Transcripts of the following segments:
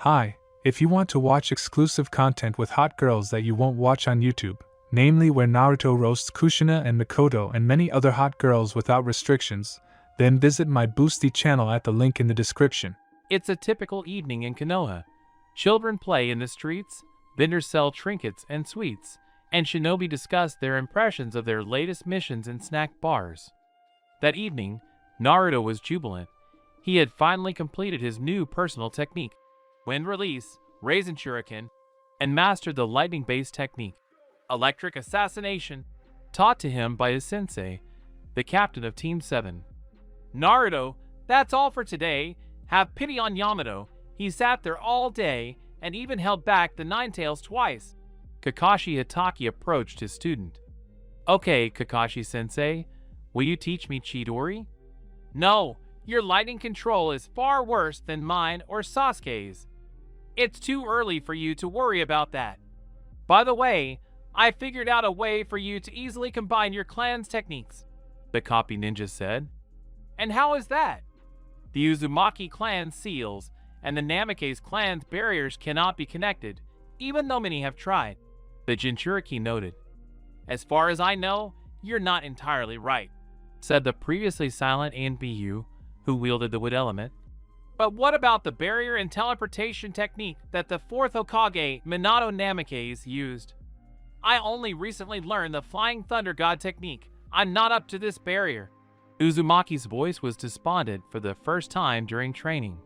Hi, if you want to watch exclusive content with hot girls that you won't watch on YouTube, namely where Naruto roasts Kushina and Mikoto and many other hot girls without restrictions, then visit my Boosty channel at the link in the description. It's a typical evening in Konoha. Children play in the streets, vendors sell trinkets and sweets, and shinobi discuss their impressions of their latest missions in snack bars. That evening, Naruto was jubilant. He had finally completed his new personal technique, Wind Release, Raisin Shuriken, and mastered the lightning-based technique, Electric Assassination, taught to him by his sensei, the captain of Team 7. Naruto, that's all for today. Have pity on Yamato. He sat there all day and even held back the Ninetales twice. Kakashi Hatake approached his student. Okay, Kakashi-sensei, will you teach me Chidori? No, your lightning control is far worse than mine or Sasuke's. It's too early for you to worry about that. By the way, I figured out a way for you to easily combine your clan's techniques, the copy ninja said. And how is that? The Uzumaki clan's seals and the Namake's clan's barriers cannot be connected, even though many have tried, the Jinchuriki noted. As far as I know, you're not entirely right, said the previously silent Anbu, who wielded the wood element. But what about the barrier and teleportation technique that the 4th Hokage, Minato Namake's, used? I only recently learned the Flying Thunder God technique. I'm not up to this barrier. Uzumaki's voice was despondent for the first time during training.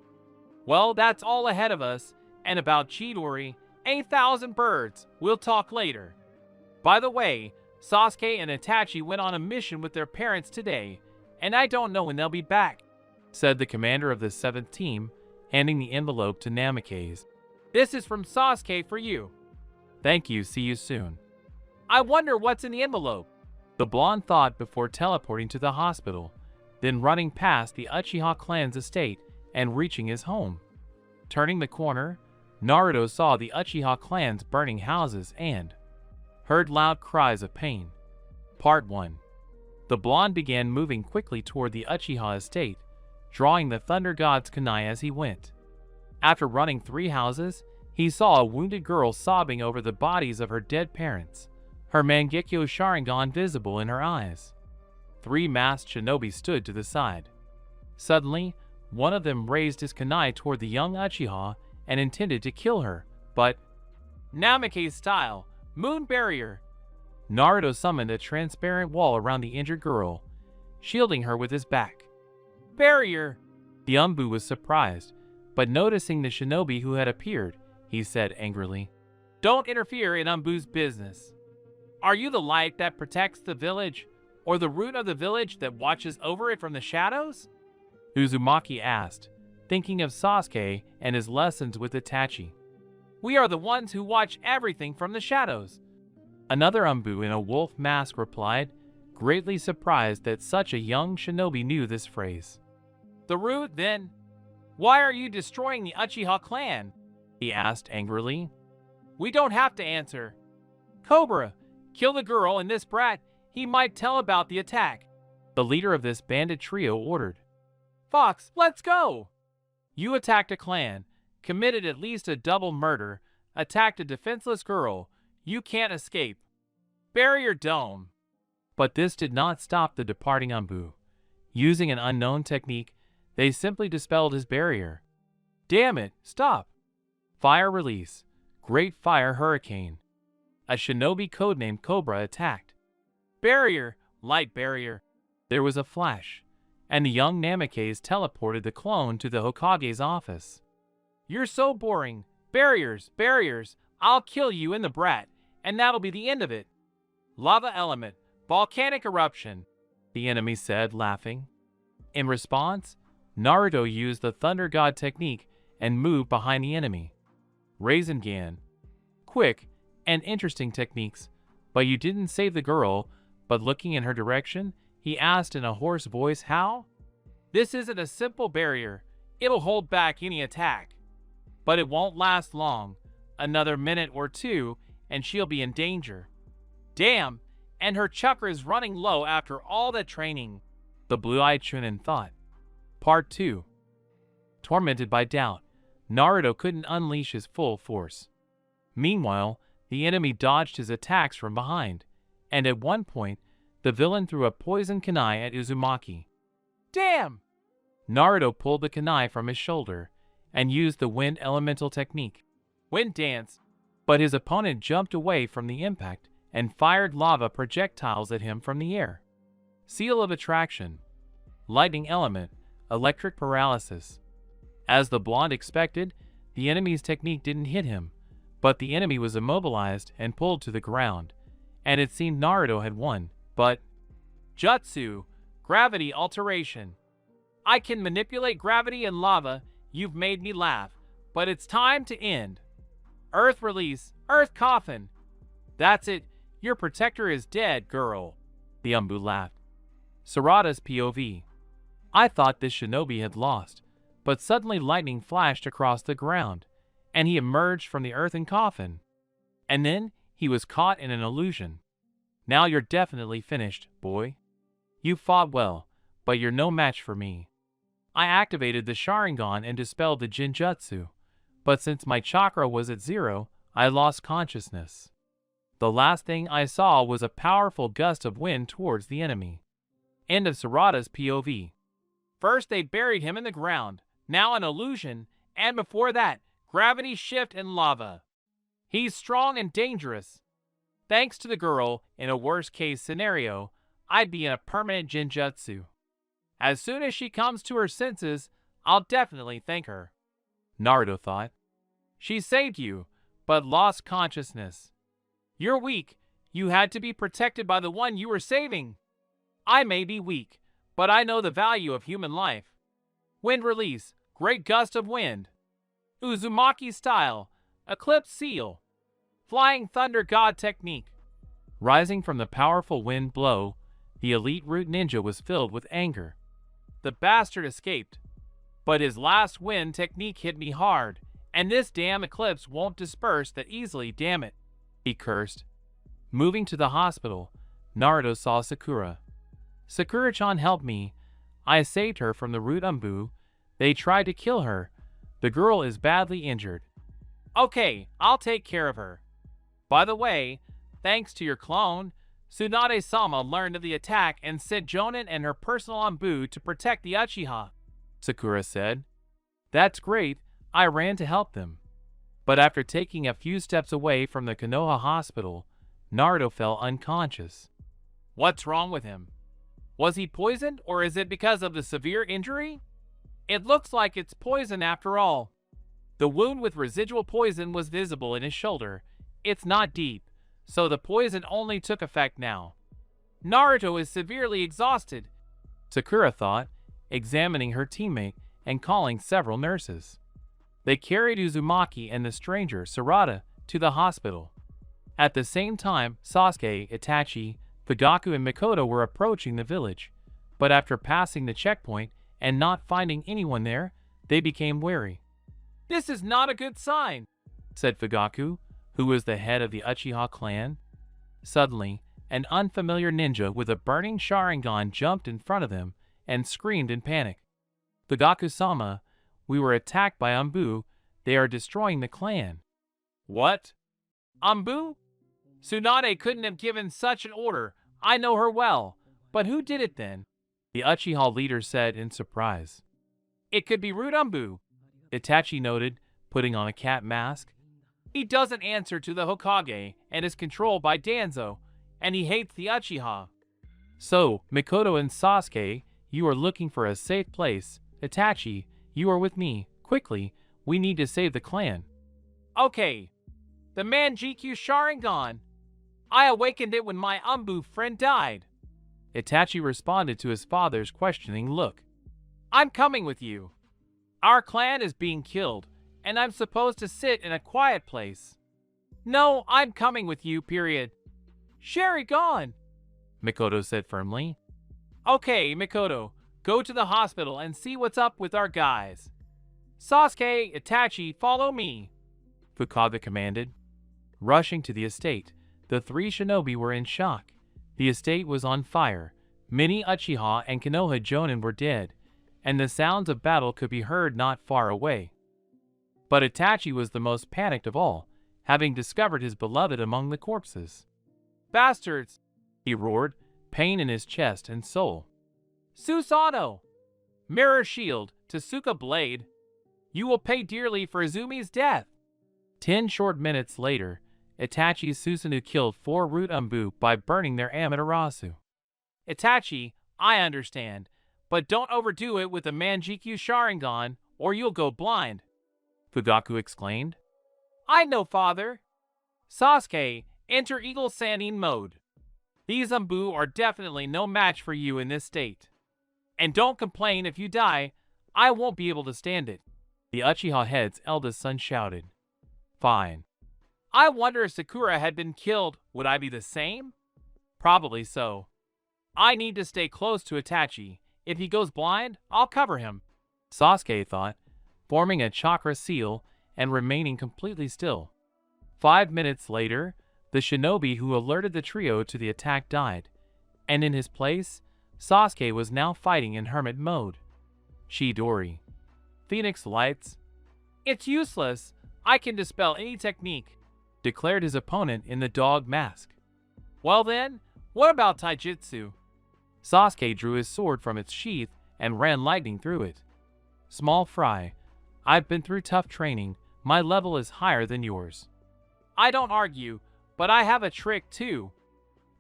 Well, that's all ahead of us, and about Chidori, 8,000 birds, we'll talk later. By the way, Sasuke and Itachi went on a mission with their parents today, and I don't know when they'll be back, said the commander of the 7th team, handing the envelope to Namake's. This is from Sasuke for you. Thank you, see you soon. I wonder what's in the envelope, the blonde thought before teleporting to the hospital, then running past the Uchiha clan's estate and reaching his home. Turning the corner, Naruto saw the Uchiha clan's burning houses and heard loud cries of pain. Part 1. The blonde began moving quickly toward the Uchiha estate, drawing the Thunder God's kunai as he went. After running 3 houses, he saw a wounded girl sobbing over the bodies of her dead parents, her Mangekyo Sharingan visible in her eyes. 3 masked shinobi stood to the side. Suddenly, one of them raised his kunai toward the young Uchiha and intended to kill her, but Namake's style, Moon Barrier. Naruto summoned a transparent wall around the injured girl, shielding her with his back. Barrier! The Umbu was surprised, but noticing the shinobi who had appeared, he said angrily, Don't interfere in Umbu's business. Are you the light that protects the village, or the root of the village that watches over it from the shadows? Uzumaki asked, thinking of Sasuke and his lessons with Itachi. We are the ones who watch everything from the shadows. Another Umbu in a wolf mask replied, greatly surprised that such a young shinobi knew this phrase. The root, then? Why are you destroying the Uchiha clan? He asked angrily. We don't have to answer. Cobra, kill the girl and this brat. He might tell about the attack, the leader of this bandit trio ordered. Fox, let's go! You attacked a clan, committed at least a double murder, attacked a defenseless girl. You can't escape. Barrier dome. But this did not stop the departing Umbu. Using an unknown technique, they simply dispelled his barrier. Damn it, stop! Fire release. Great Fire Hurricane. A shinobi codenamed Cobra attacked. Barrier, light barrier. There was a flash, and the young Namake's teleported the clone to the Hokage's office. You're so boring. Barriers, barriers. I'll kill you and the brat, and that'll be the end of it. Lava element, volcanic eruption, the enemy said, laughing. In response, Naruto used the Thunder God technique and moved behind the enemy. Rasengan. Quick and interesting techniques, but you didn't save the girl, but looking in her direction, he asked in a hoarse voice how? This isn't a simple barrier. It'll hold back any attack. But it won't last long. Another minute or 2, and she'll be in danger. Damn, and her chakra is running low after all that training, the blue-eyed Chunin thought. Part 2. Tormented by doubt, Naruto couldn't unleash his full force. Meanwhile, the enemy dodged his attacks from behind, and at one point, the villain threw a poison kunai at Uzumaki. Damn! Naruto pulled the kunai from his shoulder and used the wind elemental technique, Wind Dance, but his opponent jumped away from the impact and fired lava projectiles at him from the air. Seal of Attraction, Lightning Element, Electric Paralysis. As the blonde expected, the enemy's technique didn't hit him, but the enemy was immobilized and pulled to the ground, and it seemed Naruto had won, but... Jutsu, Gravity Alteration. I can manipulate gravity and lava. You've made me laugh, but it's time to end. Earth Release, Earth Coffin. That's it, your protector is dead, girl. The Umbu laughed. Sarada's POV. I thought this shinobi had lost, but suddenly lightning flashed across the ground, and he emerged from the earthen coffin. And then he was caught in an illusion. Now you're definitely finished, boy. You fought well, but you're no match for me. I activated the Sharingan and dispelled the Jinjutsu, but since my chakra was at 0, I lost consciousness. The last thing I saw was a powerful gust of wind towards the enemy. End of Sarada's POV. First they buried him in the ground, now an illusion, and before that, gravity shift and lava. He's strong and dangerous. Thanks to the girl, in a worst-case scenario, I'd be in a permanent Jinjutsu. As soon as she comes to her senses, I'll definitely thank her. Naruto thought. She saved you, but lost consciousness. You're weak. You had to be protected by the one you were saving. I may be weak, but I know the value of human life. Wind Release, Great Gust of Wind. Uzumaki Style, Eclipse Seal. Flying Thunder God Technique. Rising from the powerful wind blow, the elite root ninja was filled with anger. The bastard escaped, but his last wind technique hit me hard, and this damn eclipse won't disperse that easily, damn it, he cursed. Moving to the hospital, Naruto saw Sakura. Sakura-chan helped me. I saved her from the root Umbu. They tried to kill her. The girl is badly injured. Okay, I'll take care of her. By the way, thanks to your clone, Tsunade-sama learned of the attack and sent Jonin and her personal Umbu to protect the Uchiha, Sakura said. That's great, I ran to help them. But after taking a few steps away from the Konoha hospital, Naruto fell unconscious. What's wrong with him? Was he poisoned, or is it because of the severe injury? It looks like it's poison after all. The wound with residual poison was visible in his shoulder. It's not deep, so the poison only took effect now. Naruto is severely exhausted, Sakura thought, examining her teammate and calling several nurses. They carried Uzumaki and the stranger, Sarada, to the hospital. At the same time, Sasuke, Itachi, Fugaku, and Mikoto were approaching the village, but after passing the checkpoint and not finding anyone there, they became wary. This is not a good sign, said Fugaku, who was the head of the Uchiha clan. Suddenly, an unfamiliar ninja with a burning Sharingan jumped in front of them and screamed in panic. Fugaku-sama, we were attacked by Umbu. They are destroying the clan. What? Umbu? Tsunade couldn't have given such an order. I know her well. But who did it then? The Uchiha leader said in surprise. It could be Root Umbu, Itachi noted, putting on a cat mask. He doesn't answer to the Hokage and is controlled by Danzo, and he hates the Uchiha. So, Mikoto and Sasuke, you are looking for a safe place. Itachi, you are with me. Quickly, we need to save the clan. Okay. The Manjikyu Sharingan. I awakened it when my Umbu friend died. Itachi responded to his father's questioning look. I'm coming with you. Our clan is being killed, and I'm supposed to sit in a quiet place. No, I'm coming with you, period. Sharingan, Mikoto said firmly. Okay, Mikoto, go to the hospital and see what's up with our guys. Sasuke, Itachi, follow me, Fukaga commanded. Rushing to the estate, the three shinobi were in shock. The estate was on fire. Many Uchiha and Konoha Jonin were dead, and the sounds of battle could be heard not far away. But Itachi was the most panicked of all, having discovered his beloved among the corpses. "Bastards!" he roared, pain in his chest and soul. "Susanoo! Mirror Shield, Tsuka Blade! You will pay dearly for Izumi's death!" 10 short minutes later, Itachi's Susanoo killed 4 Root Umbu by burning their Amaterasu. "Itachi, I understand, but don't overdo it with the Manjikyu Sharingan, or you'll go blind," Fugaku exclaimed. "I know, father." "Sasuke, enter Eagle Sannin mode. These Umbu are definitely no match for you in this state. And don't complain if you die, I won't be able to stand it," the Uchiha head's eldest son shouted. "Fine. I wonder if Sakura had been killed, would I be the same? Probably so. I need to stay close to Itachi. If he goes blind, I'll cover him," Sasuke thought, forming a chakra seal and remaining completely still. 5 minutes later, the shinobi who alerted the trio to the attack died, and in his place, Sasuke was now fighting in hermit mode. Chidori. "Phoenix Lights." "It's useless. I can dispel any technique," declared his opponent in the dog mask. "Well then, what about Taijutsu?" Sasuke drew his sword from its sheath and ran lightning through it. "Small fry. I've been through tough training. My level is higher than yours." "I don't argue, but I have a trick too."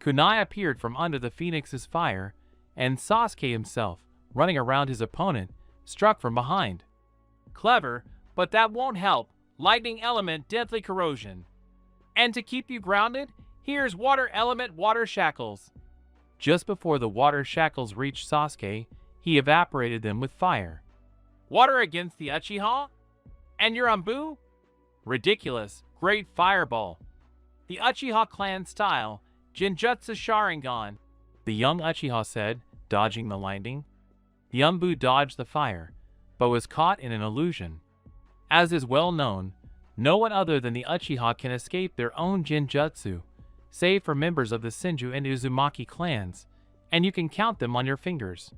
Kunai appeared from under the Phoenix's fire, and Sasuke himself, running around his opponent, struck from behind. "Clever, but that won't help. Lightning element deadly corrosion. And to keep you grounded, here's water element water shackles." Just before the water shackles reached Sasuke, he evaporated them with fire. "Water against the Uchiha? And your Umbu? Ridiculous. Great fireball. The Uchiha clan style, Genjutsu Sharingan," the young Uchiha said, dodging the lightning. The Umbu dodged the fire, but was caught in an illusion. As is well known, no one other than the Uchiha can escape their own Genjutsu, save for members of the Senju and Uzumaki clans, and you can count them on your fingers.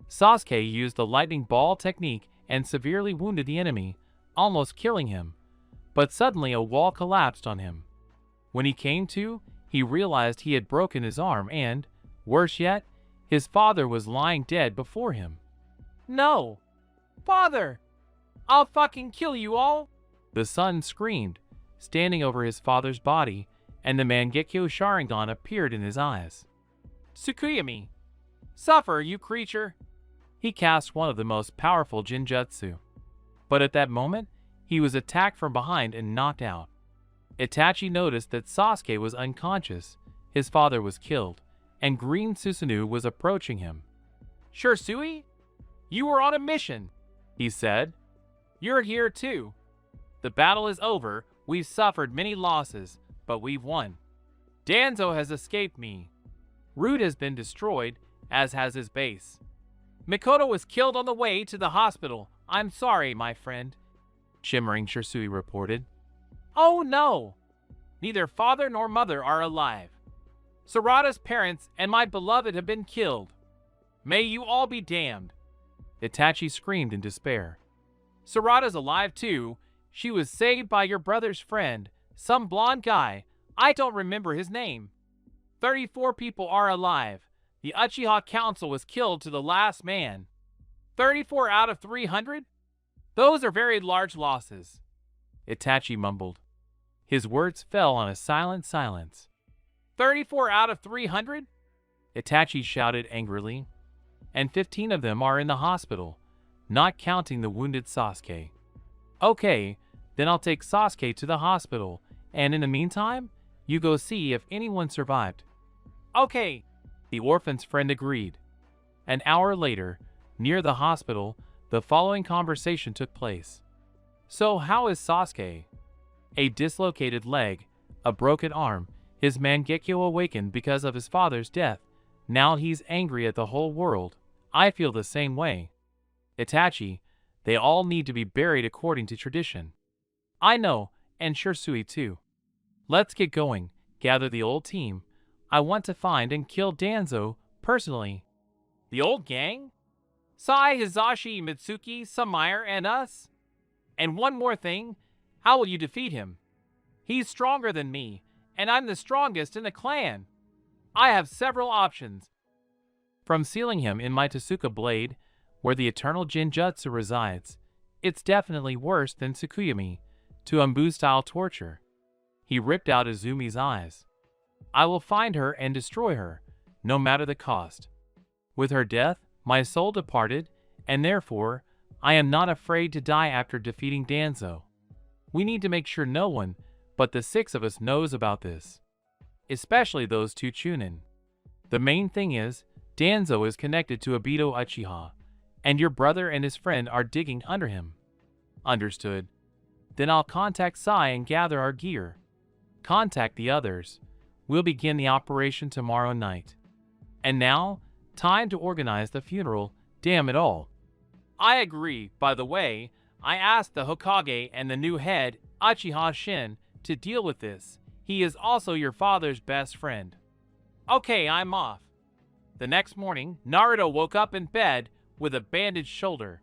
Sasuke used the lightning ball technique and severely wounded the enemy, almost killing him, but suddenly a wall collapsed on him. When he came to, he realized he had broken his arm and, worse yet, his father was lying dead before him. "No! Father! I'll fucking kill you all!" the son screamed, standing over his father's body, and the Mangekyo Sharingan appeared in his eyes. "Tsukuyomi! Suffer, you creature!" He cast one of the most powerful Genjutsu. But at that moment, he was attacked from behind and knocked out. Itachi noticed that Sasuke was unconscious, his father was killed, and Green Susanoo was approaching him. "Shursui, you were on a mission," he said. "You're here too. The battle is over, we've suffered many losses, but we've won. Danzo has escaped me. Root has been destroyed, as has his base. Mikoto was killed on the way to the hospital. I'm sorry, my friend," shimmering Shursui reported. "Oh no! Neither father nor mother are alive. Sarada's parents and my beloved have been killed. May you all be damned," Itachi screamed in despair. "Sarada's alive too. She was saved by your brother's friend, some blonde guy. I don't remember his name. 34 people are alive. The Uchiha Council was killed to the last man. 34 out of 300? Those are very large losses," Itachi mumbled. His words fell on a silent silence. 34 out of 300? Itachi shouted angrily. "And 15 of them are in the hospital, not counting the wounded Sasuke." "Okay, then I'll take Sasuke to the hospital, and in the meantime, you go see if anyone survived." "Okay," the orphan's friend agreed. An hour later, near the hospital, the following conversation took place. "So how is Sasuke?" A dislocated leg, a broken arm, his Mangekyo awakened because of his father's death. Now he's angry at the whole world. I feel the same way. "Itachi, they all need to be buried according to tradition." "I know, and Shursui too. Let's get going, gather the old team. I want to find and kill Danzo, personally." "The old gang? Sai, Hizashi, Mitsuki, Samaire, and us?" And one more thing, how will you defeat him? He's stronger than me, and I'm the strongest in the clan. I have several options. From sealing him in my Tsuka blade, where the eternal Jinjutsu resides, it's definitely worse than Tsukuyami, to Umbu-style torture. He ripped out Izumi's eyes. I will find her and destroy her, no matter the cost. With her death, my soul departed, and therefore, I am not afraid to die after defeating Danzo. We need to make sure no one but the 6 of us knows about this. Especially those 2 Chunin. The main thing is, Danzo is connected to Obito Uchiha, and your brother and his friend are digging under him. Understood. Then I'll contact Sai and gather our gear. Contact the others. We'll begin the operation tomorrow night. And now, time to organize the funeral, damn it all. I agree. By the way, I asked the Hokage and the new head, Uchiha Shin, to deal with this. He is also your father's best friend. Okay, I'm off. The next morning, Naruto woke up in bed with a bandaged shoulder.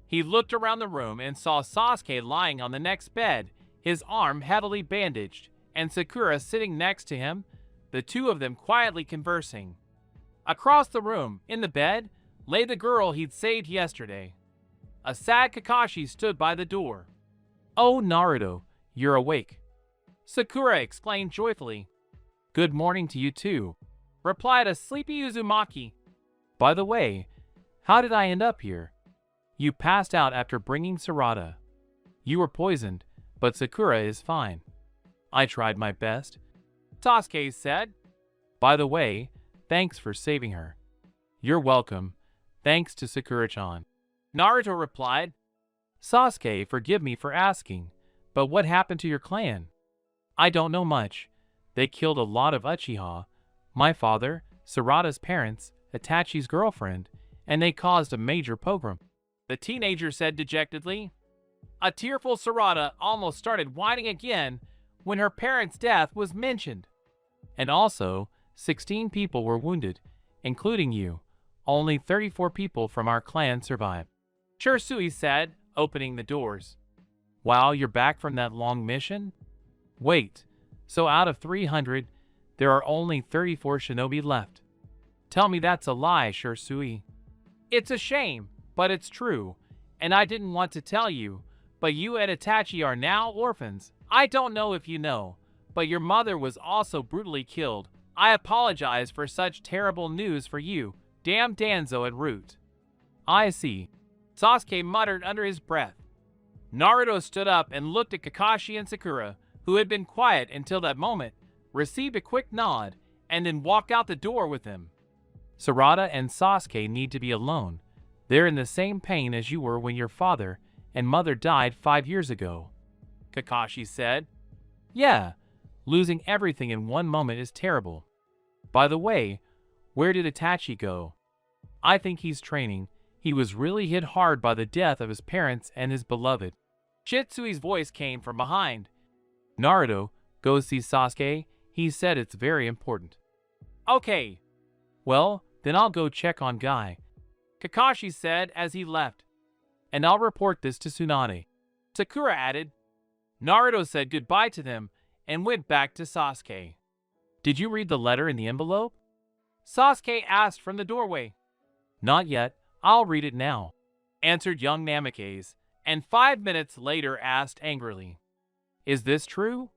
He looked around the room and saw Sasuke lying on the next bed, his arm heavily bandaged, and Sakura sitting next to him, the 2 of them quietly conversing. Across the room, in the bed, lay the girl he'd saved yesterday. A sad Kakashi stood by the door. "Oh, Naruto, you're awake," Sakura exclaimed joyfully. "Good morning to you too," replied a sleepy Uzumaki. "By the way, how did I end up here?" "You passed out after bringing Sarada. You were poisoned, but Sakura is fine." "I tried my best," Sasuke said. "By the way, thanks for saving her." "You're welcome. Thanks to Sakura-chan," Naruto replied. "Sasuke, forgive me for asking, but what happened to your clan?" "I don't know much. They killed a lot of Uchiha, my father, Sarada's parents, Itachi's girlfriend, and they caused a major pogrom," the teenager said dejectedly. A tearful Sarada almost started whining again when her parents' death was mentioned. "And also, 16 people were wounded, including you. Only 34 people from our clan survived," Shursui said, opening the doors. "Wow, you're back from that long mission? Wait, so out of 300, there are only 34 shinobi left? Tell me that's a lie, Shursui." "It's a shame, but it's true, and I didn't want to tell you, but you and Itachi are now orphans. I don't know if you know, but your mother was also brutally killed. I apologize for such terrible news for you. Damn Danzo and Root." "I see," Sasuke muttered under his breath. Naruto stood up and looked at Kakashi and Sakura, who had been quiet until that moment, received a quick nod, and then walked out the door with him. "Sarada and Sasuke need to be alone. They're in the same pain as you were when your father and mother died 5 years ago," Kakashi said. "Yeah, losing everything in one moment is terrible. By the way, where did Itachi go?" "I think he's training. He was really hit hard by the death of his parents and his beloved." Shitsui's voice came from behind. "Naruto, go see Sasuke. He said it's very important." "Okay." "Well, then I'll go check on Guy," Kakashi said as he left. "And I'll report this to Tsunade," Sakura added. Naruto said goodbye to them and went back to Sasuke. "Did you read the letter in the envelope?" Sasuke asked from the doorway. "Not yet. I'll read it now," answered young Namikaze, and 5 minutes later asked angrily, "Is this true?"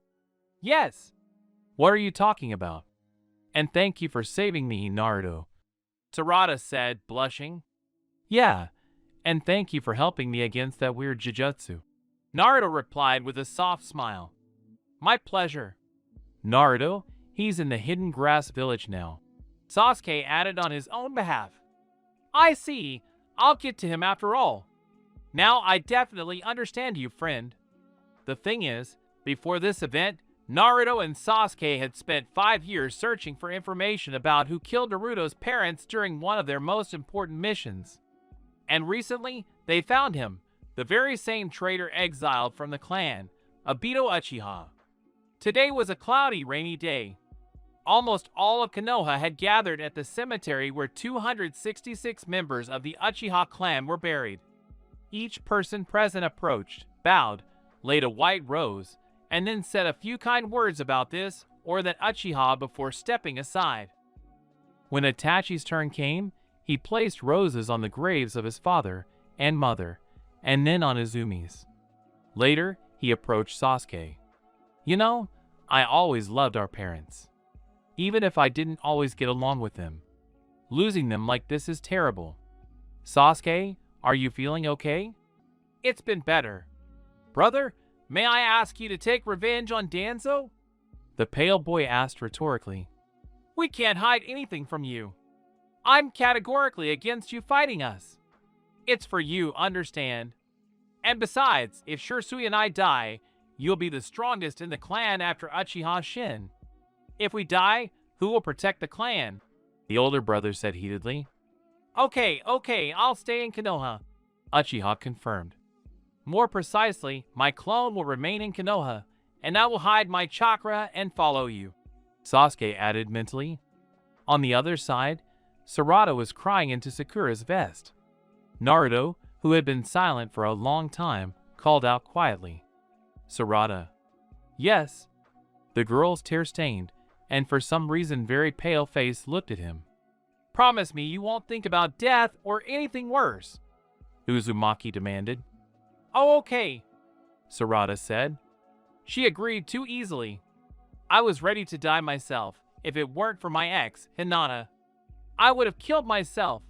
"Yes." "What are you talking about?" "And thank you for saving me, Naruto," Sarada said, blushing. "Yeah, and thank you for helping me against that weird Jujutsu," Naruto replied with a soft smile. "My pleasure." "Naruto, he's in the Hidden Grass Village now," Sasuke added on his own behalf. "I see. I'll get to him after all. Now I definitely understand you, friend." The thing is, before this event, Naruto and Sasuke had spent 5 years searching for information about who killed Naruto's parents during one of their most important missions. And recently, they found him, the very same traitor exiled from the clan, Obito Uchiha. Today was a cloudy, rainy day. Almost all of Konoha had gathered at the cemetery where 266 members of the Uchiha clan were buried. Each person present approached, bowed, laid a white rose, and then said a few kind words about this or that Uchiha before stepping aside. When Itachi's turn came, he placed roses on the graves of his father and mother, and then on Izumi's. Later, he approached Sasuke. You know, I always loved our parents. Even if I didn't always get along with them. Losing them like this is terrible. Sasuke, are you feeling okay? It's been better. Brother, may I ask you to take revenge on Danzo? The pale boy asked rhetorically. We can't hide anything from you. I'm categorically against you fighting us. It's for you, understand? And besides, if Shisui and I die, you'll be the strongest in the clan after Uchiha Shin. If we die, who will protect the clan? The older brother said heatedly. Okay, I'll stay in Konoha, Uchiha confirmed. More precisely, my clone will remain in Konoha, and I will hide my chakra and follow you, Sasuke added mentally. On the other side, Sarada was crying into Sakura's vest. Naruto, who had been silent for a long time, called out quietly. Sarada. Yes. The girl's tear-stained, and for some reason very pale face looked at him. Promise me you won't think about death or anything worse, Uzumaki demanded. Oh, okay, Sarada said. She agreed too easily. I was ready to die myself if it weren't for my ex, Hinata. I would have killed myself.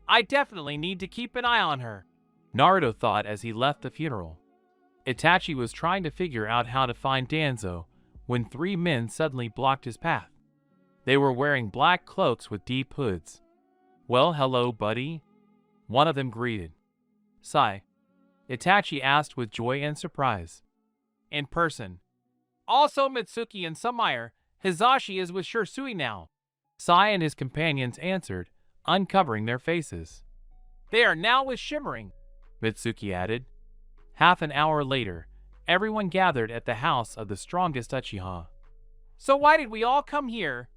I definitely need to keep an eye on her, Naruto thought as he left the funeral. Itachi was trying to figure out how to find Danzo when three men suddenly blocked his path. They were wearing black cloaks with deep hoods. Well, hello, buddy, one of them greeted. Sai, Itachi asked with joy and surprise. In person. Also Mitsuki and Sumire, Hizashi is with Shisui now. Sai and his companions answered, uncovering their faces. They are now with Shimmering, Mitsuki added. Half an hour later, everyone gathered at the house of the strongest Uchiha. So why did we all come here?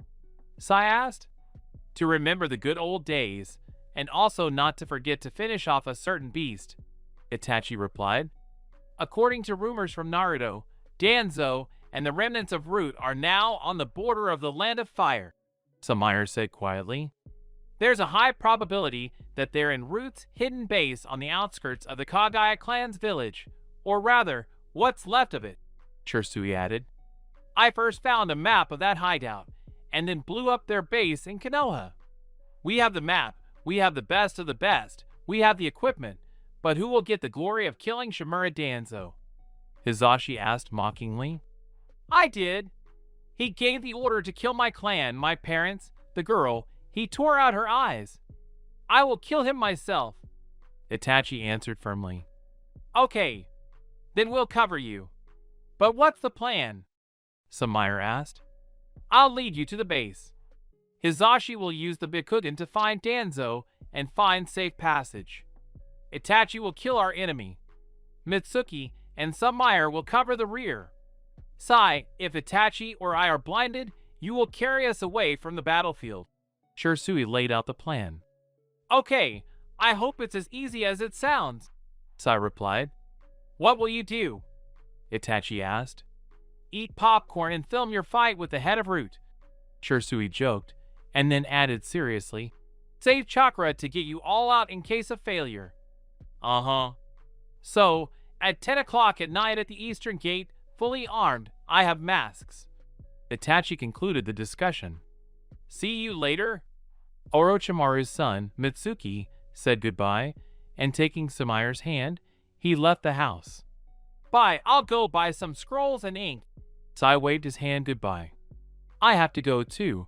Sai asked. To remember the good old days, and also not to forget to finish off a certain beast, Itachi replied. According to rumors from Naruto, Danzo and the remnants of Root are now on the border of the Land of Fire, Sumire said quietly. There's a high probability that they're in Root's hidden base on the outskirts of the Kagaya clan's village, or rather, what's left of it, Shisui added. I first found a map of that hideout, and then blew up their base in Konoha. We have the map, we have the best of the best, we have the equipment, but who will get the glory of killing Shimura Danzo? Hizashi asked mockingly. I did. He gave the order to kill my clan, my parents, the girl. He tore out her eyes. I will kill him myself, Itachi answered firmly. Okay, then we'll cover you. But what's the plan? Sumire asked. I'll lead you to the base. Hizashi will use the Bikugan to find Danzo and find safe passage. Itachi will kill our enemy. Mitsuki and Sumire will cover the rear. Sai, if Itachi or I are blinded, you will carry us away from the battlefield. Shisui laid out the plan. Okay, I hope it's as easy as it sounds, Sai replied. What will you do? Itachi asked. Eat popcorn and film your fight with the head of Root, Shisui joked, and then added seriously, save chakra to get you all out in case of failure. Uh-huh. So, at 10 o'clock at night at the Eastern Gate, fully armed, I have masks. Itachi concluded the discussion. See you later. Orochimaru's son, Mitsuki, said goodbye, and taking Sumire's hand, he left the house. Bye, I'll go buy some scrolls and ink. Sai waved his hand goodbye. I have to go too.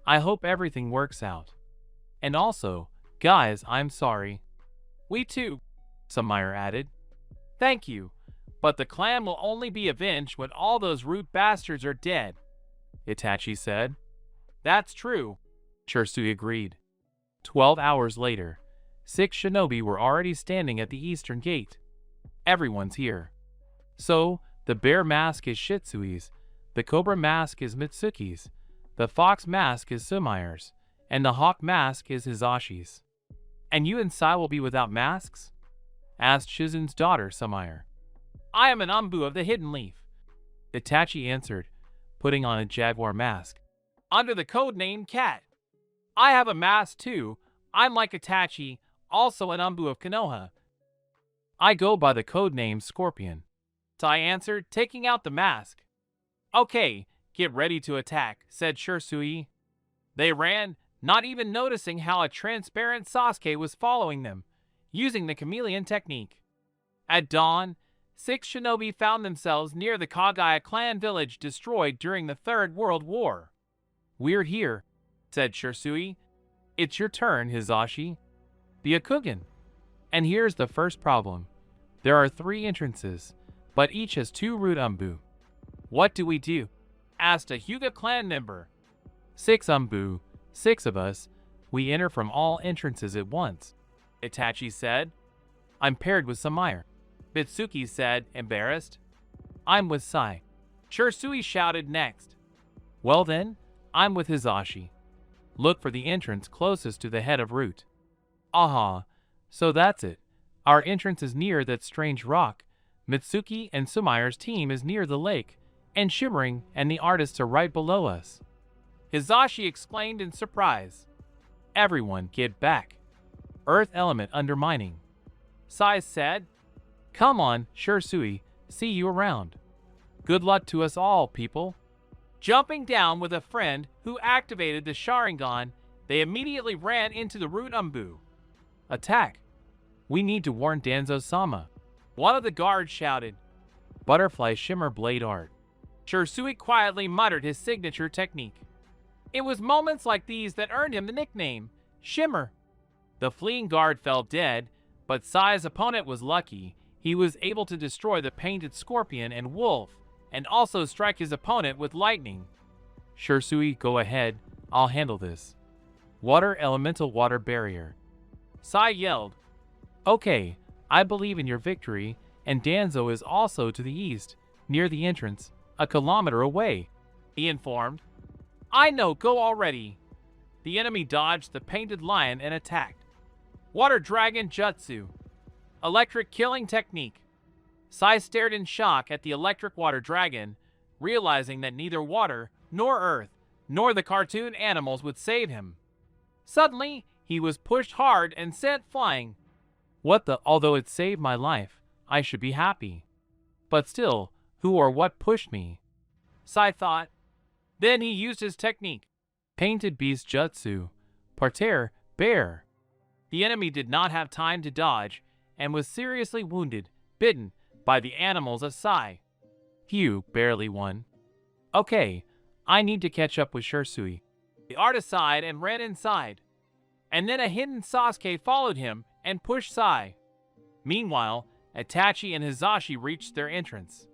I hope everything works out. And also, guys, I'm sorry. We too, Sumire added. Thank you, but the clan will only be avenged when all those Root bastards are dead, Itachi said. That's true, Shisui agreed. 12 hours later, 6 shinobi were already standing at the Eastern Gate. Everyone's here. So, the bear mask is Shitsui's, the cobra mask is Mitsuki's, the fox mask is Sumire's, and the hawk mask is Hizashi's. And you and Sai will be without masks? Asked Shizen's daughter, Sumire. I am an Umbu of the Hidden Leaf. Itachi answered, putting on a jaguar mask. Under the code name Cat. I have a mask too. I'm like Itachi, also an Umbu of Konoha. I go by the code name Scorpion. Sai answered, taking out the mask. Okay, get ready to attack, said Shursui. They ran, not even noticing how a transparent Sasuke was following them, using the chameleon technique. At dawn, 6 shinobi found themselves near the Kagaya clan village destroyed during the Third World War. We're here, said Shursui. It's your turn, Hizashi. Be a Kugen. And here's the first problem. There are 3 entrances, but each has 2 root Umbu. What do we do? Asked a Hyuga clan member. 6 Umbu, 6 of us. We enter from all entrances at once, Itachi said. I'm paired with Samaire, Mitsuki said, embarrassed. I'm with Sai. Shursui shouted next. Well then, I'm with Hizashi. Look for the entrance closest to the head of root. Aha, so that's it. Our entrance is near that strange rock. Mitsuki and Samaire's team is near the lake, and Shimmering and the artists are right below us. Hizashi exclaimed in surprise. Everyone get back. Earth element undermining. Sai said, Come on, Shursui, see you around. Good luck to us all, people. Jumping down with a friend who activated the Sharingan, they immediately ran into the root Umbu. Attack! We need to warn Danzo-sama. One of the guards shouted. Butterfly Shimmer Blade Art. Shursui quietly muttered his signature technique. It was moments like these that earned him the nickname, Shimmer. The fleeing guard fell dead, but Sai's opponent was lucky. He was able to destroy the painted scorpion and wolf, and also strike his opponent with lightning. Shursui, go ahead. I'll handle this. Water Elemental Water Barrier. Sai yelled. Okay, I believe in your victory, and Danzo is also to the east, near the entrance, a kilometer away, he informed. I know, go already. The enemy dodged the painted lion and attacked. Water Dragon Jutsu. Electric Killing Technique. Sai stared in shock at the electric water dragon, realizing that neither water, nor earth, nor the cartoon animals would save him. Suddenly, he was pushed hard and sent flying. What the? Although it saved my life, I should be happy. But still, who or what pushed me? Sai thought. Then he used his technique. Painted Beast Jutsu. Parterre, Bear. The enemy did not have time to dodge, and was seriously wounded, bitten, by the animals of Sai. Phew, barely won. Okay, I need to catch up with Shursui. The artist sighed and ran inside. And then a hidden Sasuke followed him and pushed Sai. Meanwhile, Itachi and Hizashi reached their entrance.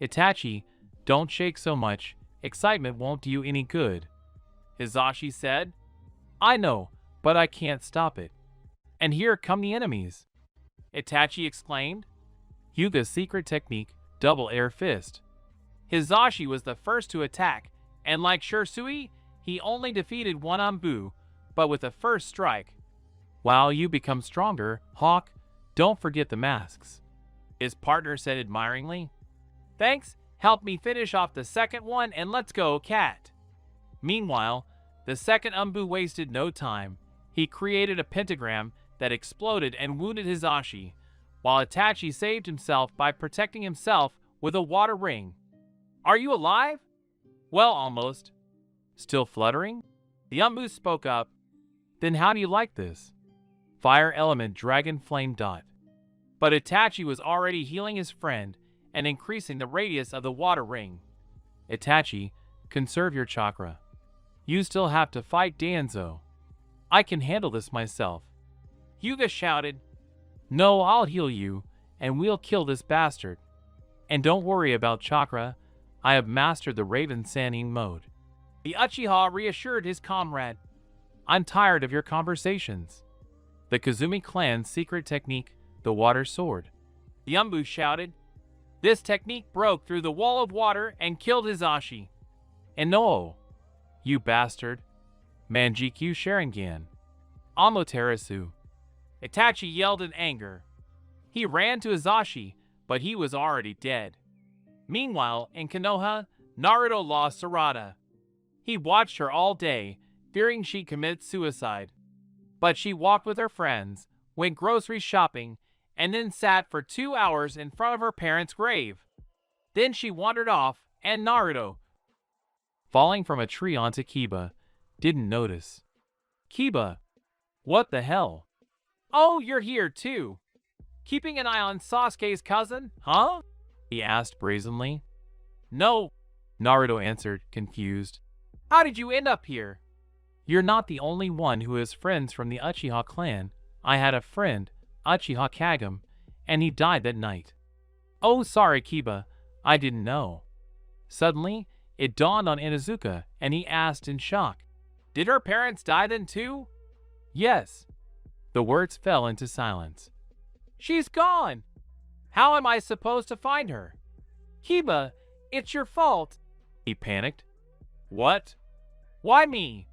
Itachi, don't shake so much. Excitement won't do you any good, Hizashi said. I know, but I can't stop it. And here come the enemies, Itachi exclaimed. Hyuga's secret technique, Double Air Fist. Hizashi was the first to attack, and like Shursui, he only defeated one Umbu, but with the first strike. While you become stronger, Hawk, don't forget the masks, his partner said admiringly. Thanks, help me finish off the second one and let's go, Cat. Meanwhile, the second Umbu wasted no time. He created a pentagram that exploded and wounded Hizashi, while Itachi saved himself by protecting himself with a water ring. Are you alive? Well, almost. Still fluttering? The Umbu spoke up. Then how do you like this? Fire element dragon flame dot. But Itachi was already healing his friend and increasing the radius of the water ring. Itachi, conserve your chakra. You still have to fight Danzo. I can handle this myself. Hyuga shouted. No, I'll heal you, and we'll kill this bastard. And don't worry about chakra. I have mastered the Raven Sannin mode. The Uchiha reassured his comrade. I'm tired of your conversations. The Kazumi clan's secret technique, the water sword. The Umbu shouted. This technique broke through the wall of water and killed Hizashi. And no, you bastard. Manjikyu Sharingan. Amaterasu. Itachi yelled in anger. He ran to Hizashi, but he was already dead. Meanwhile, in Konoha, Naruto lost Sarada. He watched her all day, fearing she'd commit suicide. But she walked with her friends, went grocery shopping, and then sat for 2 hours in front of her parents' grave. Then she wandered off, and Naruto, falling from a tree onto Kiba, didn't notice. Kiba, what the hell? Oh, you're here too. Keeping an eye on Sasuke's cousin, huh? He asked brazenly. No, Naruto answered, confused. How did you end up here? You're not the only one who has friends from the Uchiha clan. I had a friend, Uchiha Kagome, and he died that night. Oh, sorry, Kiba. I didn't know. Suddenly, it dawned on Inuzuka, and he asked in shock, Did her parents die then too? Yes. The words fell into silence. She's gone! How am I supposed to find her? Kiba, it's your fault. He panicked. What? Why me?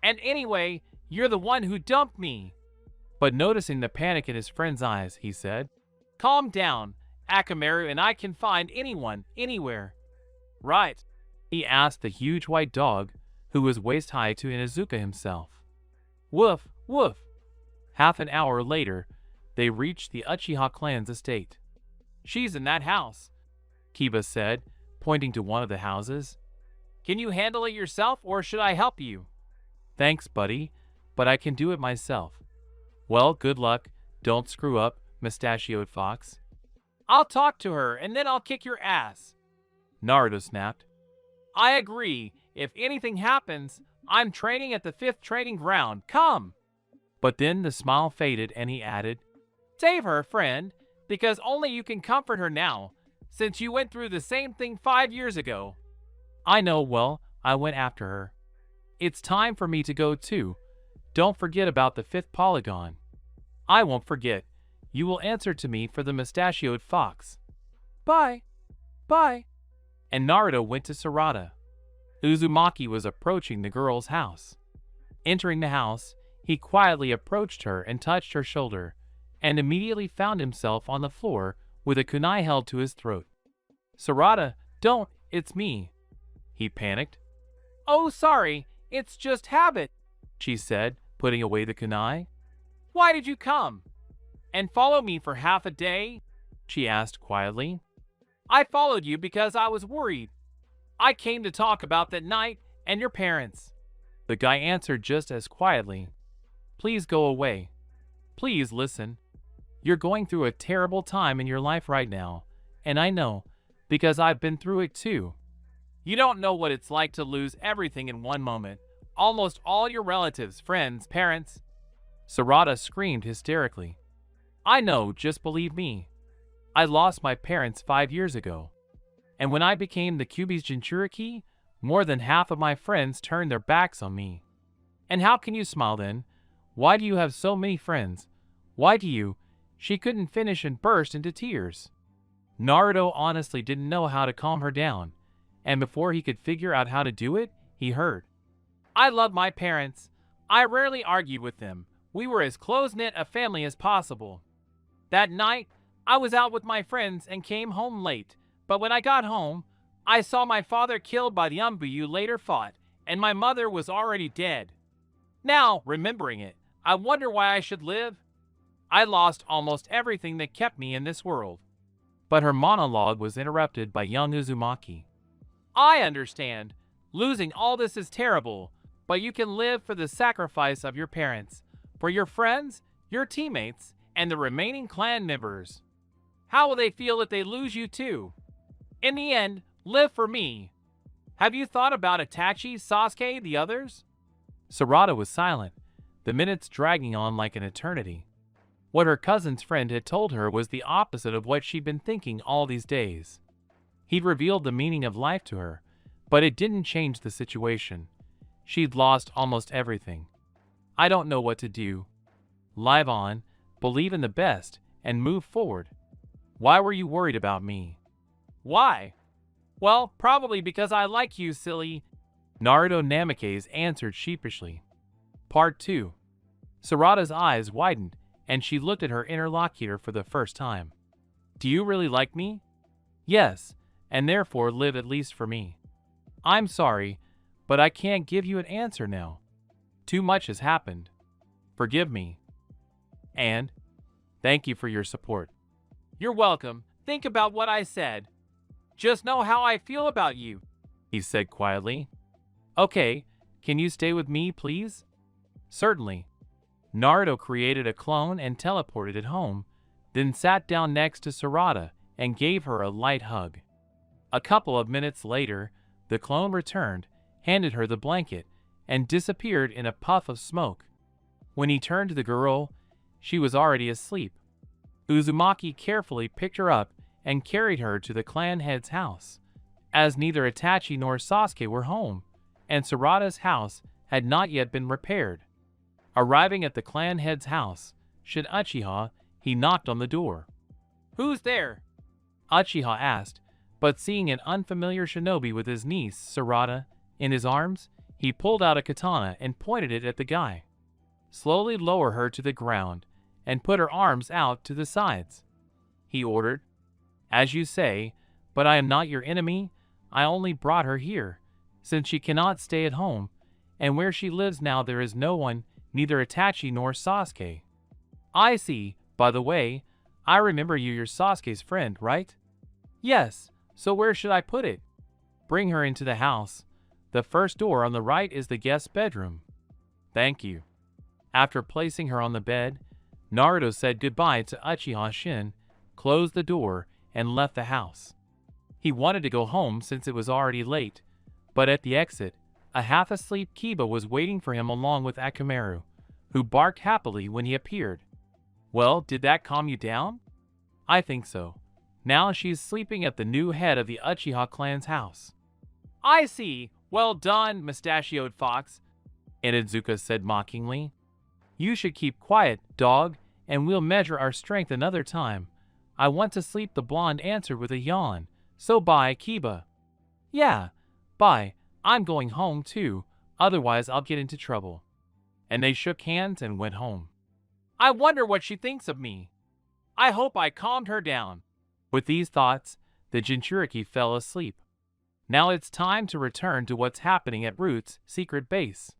And anyway, you're the one who dumped me. But noticing the panic in his friend's eyes, he said, Calm down. Akamaru and I can find anyone, anywhere. Right. He asked the huge white dog, who was waist-high to Inuzuka himself. Woof, woof. Half an hour later, they reached the Uchiha clan's estate. She's in that house, Kiba said, pointing to one of the houses. Can you handle it yourself, or should I help you? Thanks, buddy, but I can do it myself. Well, good luck. Don't screw up, mustachioed fox. I'll talk to her, and then I'll kick your ass. Naruto snapped. I agree. If anything happens, I'm training at the 5th training ground. Come! But then the smile faded, and he added, Save her, friend, because only you can comfort her now, since you went through the same thing 5 years ago. I know, well, I went after her. It's time for me to go too. Don't forget about the 5th polygon. I won't forget. You will answer to me for the mustachioed fox. Bye. Bye. And Naruto went to Sarada. Uzumaki was approaching the girl's house. Entering the house, he quietly approached her and touched her shoulder, and immediately found himself on the floor with a kunai held to his throat. Sarada, don't, it's me. He panicked. Oh, sorry, it's just habit, she said, putting away the kunai. Why did you come? And follow me for half a day? She asked quietly. I followed you because I was worried. I came to talk about that night and your parents. The guy answered just as quietly. Please go away. Please listen. You're going through a terrible time in your life right now, and I know, because I've been through it too. You don't know what it's like to lose everything in one moment. Almost all your relatives, friends, parents. Sarada screamed hysterically. I know, just believe me. I lost my parents 5 years ago. And when I became the Kyuubi's Jinchuriki, more than half of my friends turned their backs on me. And how can you smile then? Why do you have so many friends? Why do you? She couldn't finish and burst into tears. Naruto honestly didn't know how to calm her down, and before he could figure out how to do it, he heard. I love my parents. I rarely argued with them. We were as close-knit a family as possible. That night, I was out with my friends and came home late, but when I got home, I saw my father killed by the Umbu you later fought, and my mother was already dead. Now, remembering it, I wonder why I should live. I lost almost everything that kept me in this world. But her monologue was interrupted by young Uzumaki. I understand. Losing all this is terrible, but you can live for the sacrifice of your parents, for your friends, your teammates, and the remaining clan members. How will they feel if they lose you too? In the end, live for me. Have you thought about Itachi, Sasuke, the others? Sarada was silent, the minutes dragging on like an eternity. What her cousin's friend had told her was the opposite of what she'd been thinking all these days. He'd revealed the meaning of life to her, but it didn't change the situation. She'd lost almost everything. I don't know what to do. Live on, believe in the best, and move forward. Why were you worried about me? Why? Well, probably because I like you, silly. Naruto Namikaze answered sheepishly. Part 2. Sarada's eyes widened, and she looked at her interlocutor for the first time. Do you really like me? Yes, and therefore live at least for me. I'm sorry, but I can't give you an answer now. Too much has happened. Forgive me. And thank you for your support. You're welcome. Think about what I said. Just know how I feel about you, he said quietly. Okay, can you stay with me, please? Certainly. Naruto created a clone and teleported it home, then sat down next to Sarada and gave her a light hug. A couple of minutes later, the clone returned, handed her the blanket, and disappeared in a puff of smoke. When he turned to the girl, she was already asleep. Uzumaki carefully picked her up and carried her to the clan head's house, as neither Itachi nor Sasuke were home, and Sarada's house had not yet been repaired. Arriving at the clan head's house, Shin Uchiha, he knocked on the door. Who's there? Uchiha asked, but seeing an unfamiliar shinobi with his niece, Sarada, in his arms, he pulled out a katana and pointed it at the guy. Slowly lower her to the ground and put her arms out to the sides, he ordered. As you say, but I am not your enemy. I only brought her here, since she cannot stay at home, and where she lives now there is no one, neither Itachi nor Sasuke. I see. By the way, I remember you're Sasuke's friend, right? Yes, so where should I put it? Bring her into the house. The first door on the right is the guest bedroom. Thank you. After placing her on the bed, Naruto said goodbye to Uchiha Shin, closed the door, and left the house. He wanted to go home since it was already late, but at the exit, a half-asleep Kiba was waiting for him along with Akamaru, who barked happily when he appeared. Well, did that calm you down? I think so. Now she's sleeping at the new head of the Uchiha clan's house. I see. Well done, mustachioed fox, Inizuka said mockingly. You should keep quiet, dog, and we'll measure our strength another time. I want to sleep, the blonde answered with a yawn. So bye, Kiba. Yeah, bye. I'm going home too, otherwise I'll get into trouble. And they shook hands and went home. I wonder what she thinks of me. I hope I calmed her down. With these thoughts, the Jinchuriki fell asleep. Now it's time to return to what's happening at Root's secret base.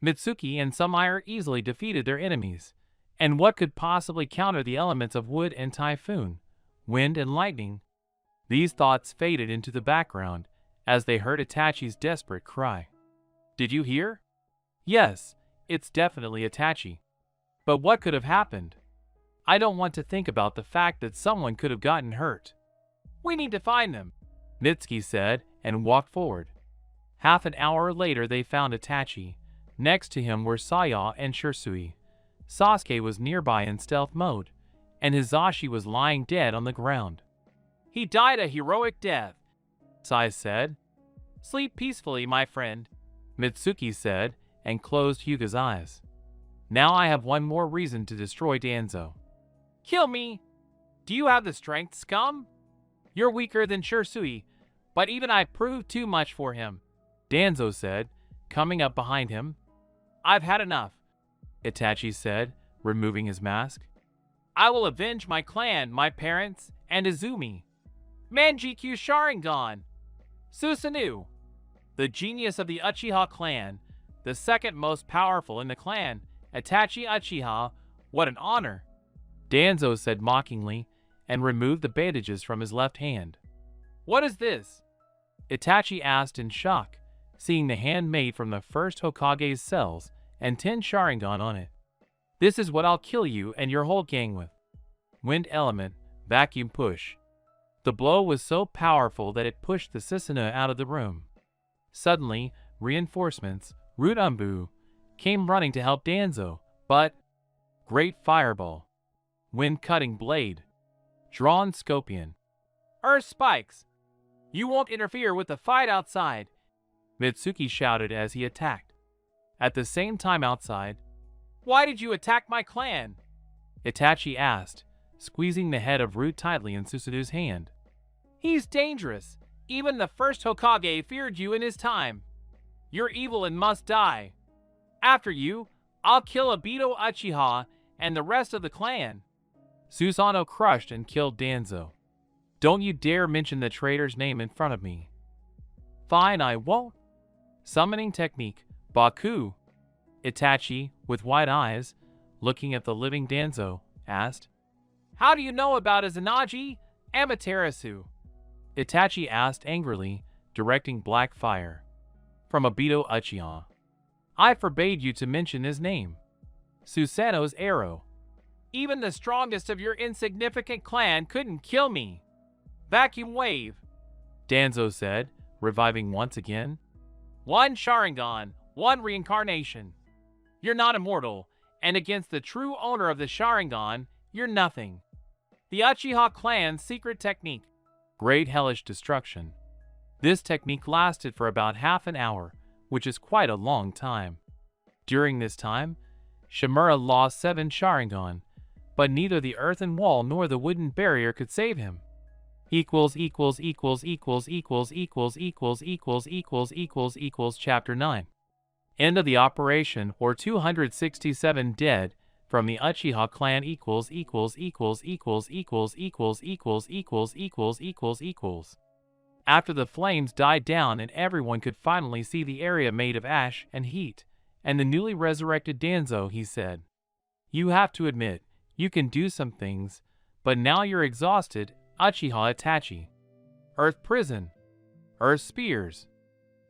Mitsuki and Sumire easily defeated their enemies, and what could possibly counter the elements of wood and typhoon, wind and lightning? These thoughts faded into the background as they heard Itachi's desperate cry. Did you hear? Yes, it's definitely Itachi. But what could have happened? I don't want to think about the fact that someone could have gotten hurt. We need to find them, Mitsuki said and walked forward. Half an hour later they found Itachi. Next to him were Saya and Shisui. Sasuke was nearby in stealth mode, and Hizashi was lying dead on the ground. He died a heroic death, Sai said. Sleep peacefully, my friend, Mitsuki said, and closed Hyuga's eyes. Now I have one more reason to destroy Danzo. Kill me! Do you have the strength, scum? You're weaker than Shisui, but even I proved too much for him, Danzo said, coming up behind him. I've had enough, Itachi said, removing his mask. I will avenge my clan, my parents, and Izumi. Manjikyu Sharingan! Susanoo! The genius of the Uchiha clan, the second most powerful in the clan, Itachi Uchiha, what an honor! Danzo said mockingly, and removed the bandages from his left hand. What is this? Itachi asked in shock, seeing the hand made from the first Hokage's cells and 10 Sharingan on it. This is what I'll kill you and your whole gang with. Wind element, vacuum push. The blow was so powerful that it pushed the Susanoo out of the room. Suddenly, reinforcements, Rudanbu, came running to help Danzo, but... Great fireball. Wind-cutting blade. Drawn scorpion. Earth spikes! You won't interfere with the fight outside, Mitsuki shouted as he attacked. At the same time outside, why did you attack my clan? Itachi asked, squeezing the head of Root tightly in Susanoo's hand. He's dangerous. Even the first Hokage feared you in his time. You're evil and must die. After you, I'll kill Obito Uchiha and the rest of the clan. Susanoo crushed and killed Danzo. Don't you dare mention the traitor's name in front of me. Fine, I won't. Summoning technique, Baku. Itachi, with wide eyes, looking at the living Danzo, asked, "How do you know about Izanagi, Amaterasu?" Itachi asked angrily, directing black fire. From Obito Uchiha. "I forbade you to mention his name." Susanoo's arrow. "Even the strongest of your insignificant clan couldn't kill me." Vacuum wave, Danzo said, reviving once again. "One Sharingan, one reincarnation. You're not immortal, and against the true owner of the Sharingan, you're nothing." The Uchiha clan's secret technique. Great hellish destruction. This technique lasted for about half an hour, which is quite a long time. During this time, Shimura lost 7 Sharingan, but neither the earthen wall nor the wooden barrier could save him. Chapter 9. End of the operation, or 267 dead from the Uchiha clan After the flames died down and everyone could finally see the area made of ash and heat, and the newly resurrected Danzo, he said, "You have to admit, you can do some things, but now you're exhausted, Uchiha Itachi." Earth Prison. Earth Spears.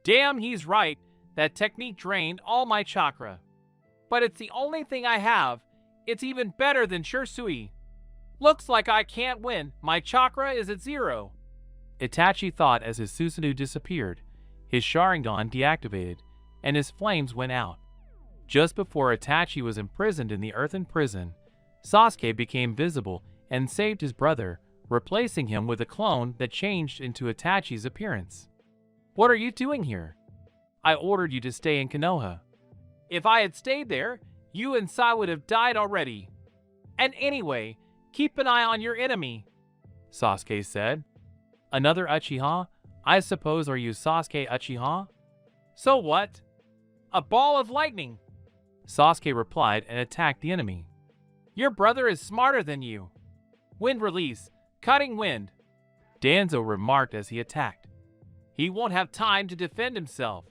Damn, he's right. That technique drained all my chakra. But it's the only thing I have. It's even better than Shursui. Looks like I can't win. My chakra is at 0. Itachi thought as his Susanoo disappeared, his Sharingan deactivated, and his flames went out. Just before Itachi was imprisoned in the earthen prison, Sasuke became visible and saved his brother, replacing him with a clone that changed into Itachi's appearance. "What are you doing here?" "I ordered you to stay in Konoha." "If I had stayed there, you and Sai would have died already. And anyway, keep an eye on your enemy," Sasuke said. "Another Uchiha? I suppose are you Sasuke Uchiha?" "So what? A ball of lightning," Sasuke replied and attacked the enemy. "Your brother is smarter than you." "Wind release, cutting wind," Danzo remarked as he attacked. "He won't have time to defend himself."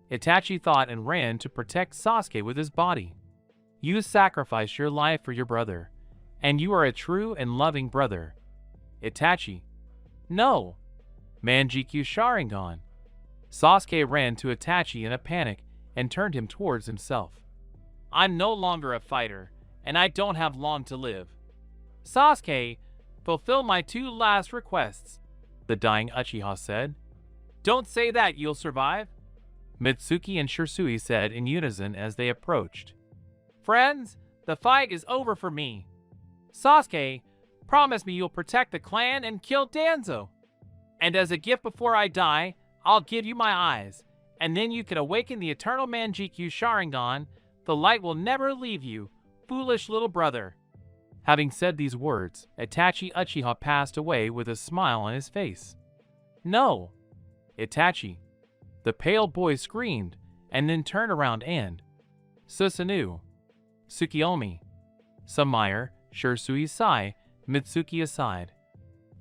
Itachi thought and ran to protect Sasuke with his body. "You sacrificed your life for your brother, and you are a true and loving brother." Itachi. "No." Manjikyu Sharingan. Sasuke ran to Itachi in a panic and turned him towards himself. "I'm no longer a fighter, and I don't have long to live." "Sasuke, fulfill my 2 last requests," the dying Uchiha said. "Don't say that, you'll survive," Mitsuki and Shursui said in unison as they approached. "Friends, the fight is over for me. Sasuke, promise me you'll protect the clan and kill Danzo. And as a gift before I die, I'll give you my eyes, and then you can awaken the eternal Manjikyu Sharingan. The light will never leave you, foolish little brother." Having said these words, Itachi Uchiha passed away with a smile on his face. "No." "Itachi." The pale boy screamed, and then turned around and... Susanoo. Tsukiyomi. Samaire, Shursui Sai, Mitsuki aside.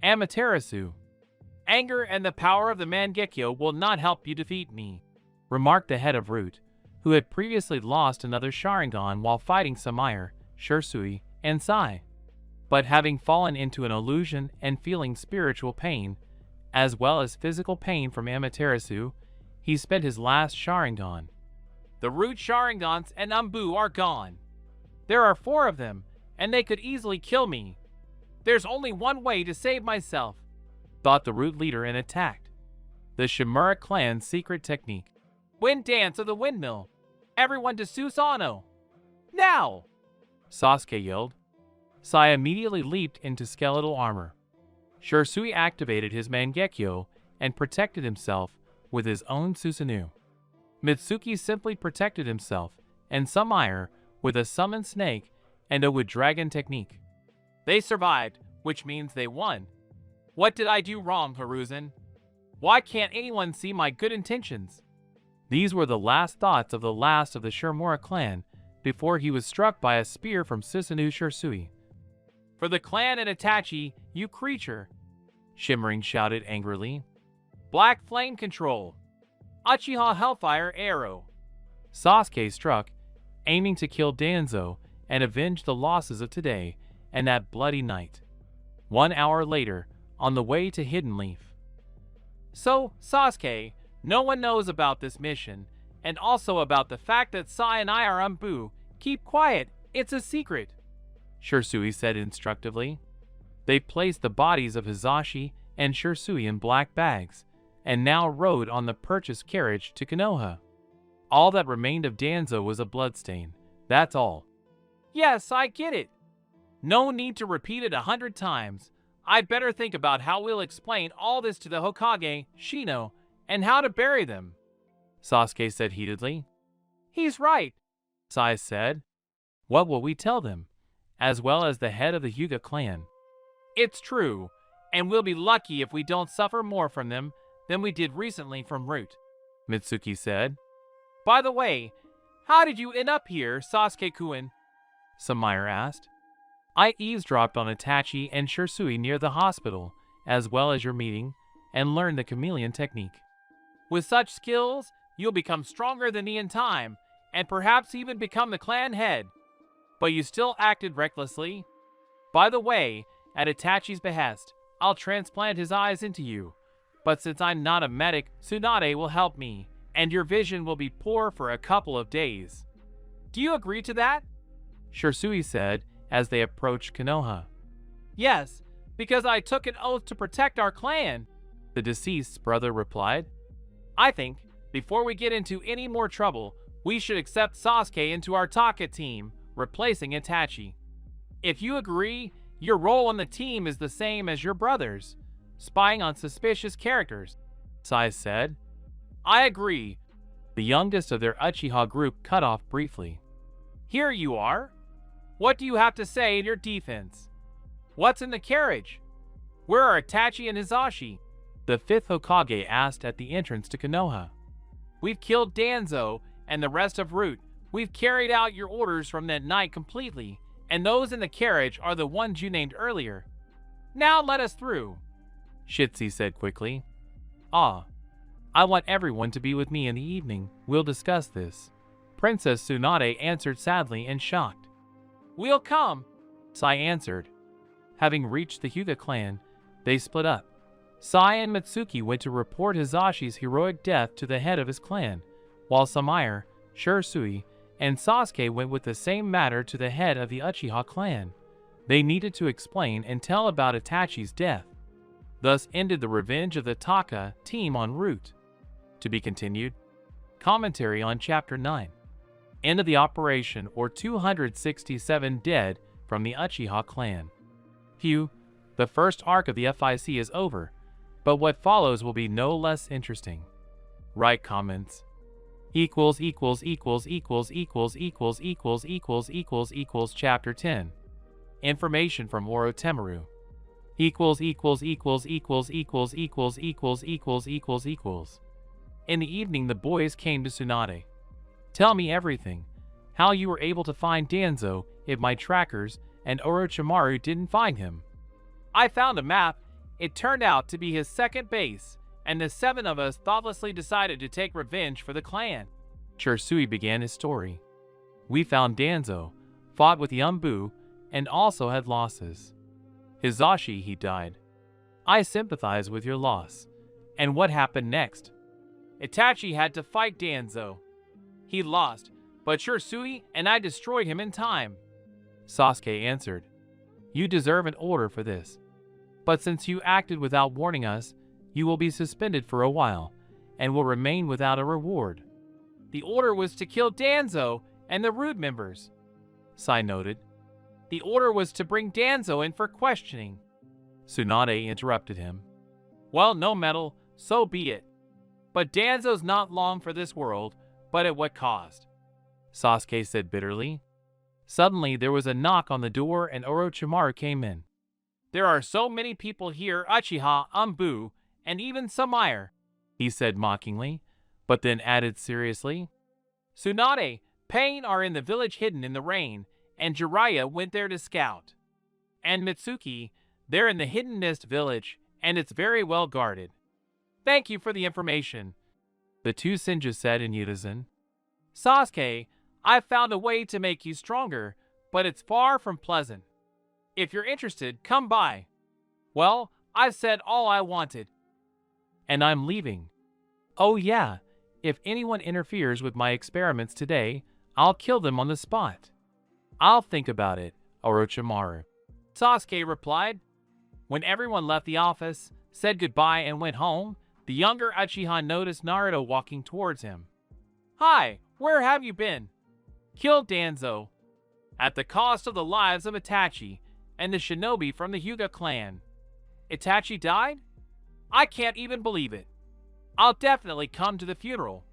Amaterasu. "Anger and the power of the Mangekyo will not help you defeat me," remarked the head of Root, who had previously lost another Sharingan while fighting Samaire, Shursui, and Sai. But having fallen into an illusion and feeling spiritual pain, as well as physical pain from Amaterasu, he spent his last Sharingan. "The Root Sharingans and Umbu are gone. There are 4 of them, and they could easily kill me. There's only one way to save myself," thought the Root leader and attacked. The Shimura clan's secret technique. "Wind dance of the windmill. Everyone to Susanoo. Now!" Sasuke yelled. Sai immediately leaped into skeletal armor. Shursui activated his Mangekyo and protected himself with his own Susanoo. Mitsuki simply protected himself, and Samaire with a summon snake and a wood dragon technique. "They survived, which means they won. What did I do wrong, Hiruzen? Why can't anyone see my good intentions?" These were the last thoughts of the last of the Shimura clan before he was struck by a spear from Susanoo Shursui. For the clan and Itachi, you creature! Shimmering shouted angrily. Black flame control! Uchiha Hellfire Arrow! Sasuke struck, aiming to kill Danzo and avenge the losses of today and that bloody night. 1 hour later, on the way to Hidden Leaf. So, Sasuke, no one knows about this mission, and also about the fact that Sai and I are on Buu. Keep quiet, it's a secret, Shisui said instructively. They placed the bodies of Hizashi and Shisui in black bags, and now rode on the purchased carriage to Konoha. All that remained of Danzo was a bloodstain, that's all. Yes, I get it. No need to repeat it 100 times. I'd better think about how we'll explain all this to the Hokage, Shino, and how to bury them, Sasuke said heatedly. He's right, Sai said. What will we tell them? As well as the head of the Hyuga clan. It's true, and we'll be lucky if we don't suffer more from them than we did recently from Root, Mitsuki said. By the way, how did you end up here, Sasuke-kun? Samire asked. I eavesdropped on Itachi and Shisui near the hospital, as well as your meeting, and learned the chameleon technique. With such skills, you'll become stronger than me in time, and perhaps even become the clan head. But you still acted recklessly. By the way, at Itachi's behest, I'll transplant his eyes into you. But since I'm not a medic, Tsunade will help me, and your vision will be poor for a couple of days. Do you agree to that? Shisui said as they approached Konoha. Yes, because I took an oath to protect our clan, the deceased's brother replied. I think, before we get into any more trouble, we should accept Sasuke into our Taka team, replacing Itachi. If you agree, your role on the team is the same as your brother's, spying on suspicious characters, Sai said. I agree. The youngest of their Uchiha group cut off briefly. Here you are. What do you have to say in your defense? What's in the carriage? Where are Itachi and Hizashi? The fifth Hokage asked at the entrance to Konoha. We've killed Danzo and the rest of Root. We've carried out your orders from that night completely, and those in the carriage are the ones you named earlier. Now let us through, Shitzi said quickly. Ah, I want everyone to be with me in the evening. We'll discuss this. Princess Tsunade answered sadly and shocked. We'll come, Sai answered. Having reached the Hyuga clan, they split up. Sai and Mitsuki went to report Hizashi's heroic death to the head of his clan, while Samire, Shisui, and Sasuke went with the same matter to the head of the Uchiha clan. They needed to explain and tell about Itachi's death. Thus ended the revenge of the Taka team en route. To be continued. Commentary on Chapter 9. End of the operation, or 267 dead from the Uchiha clan. Phew, the first arc of the FIC is over, but what follows will be no less interesting. Write comments. Chapter 10. Information from Orochimaru. In the evening the boys came to Tsunade. Tell me everything. How you were able to find Danzo if my trackers and Orochimaru didn't find him. I found a map. It turned out to be his second base, and the 7 of us thoughtlessly decided to take revenge for the clan. Shisui began his story. We found Danzo, fought with Yambu, and also had losses. Hizashi, he died. I sympathize with your loss. And what happened next? Itachi had to fight Danzo. He lost, but Shisui and I destroyed him in time. Sasuke answered. You deserve an order for this. But since you acted without warning us, you will be suspended for a while, and will remain without a reward. The order was to kill Danzo and the Root members, Sai noted. The order was to bring Danzo in for questioning. Tsunade interrupted him. Well, no metal, so be it. But Danzo's not long for this world, but at what cost? Sasuke said bitterly. Suddenly there was a knock on the door and Orochimaru came in. There are so many people here, Uchiha, Anbu, and even Samire, he said mockingly, but then added seriously. Tsunade, Pain are in the village hidden in the rain, and Jiraiya went there to scout. and Mitsuki. They're in the Hidden Mist village, and it's very well guarded. Thank you for the information, the two Senju said in unison. Sasuke, I've found a way to make you stronger, but it's far from pleasant. If you're interested, come by. Well, I've said all I wanted. And I'm leaving. Oh yeah, if anyone interferes with my experiments today, I'll kill them on the spot. I'll think about it, Orochimaru, Sasuke replied. When everyone left the office, said goodbye and went home, the younger Uchiha noticed Naruto walking towards him. Hi, where have you been? Killed Danzo. At the cost of the lives of Itachi and the shinobi from the Hyuga clan. Itachi died? I can't even believe it. I'll definitely come to the funeral.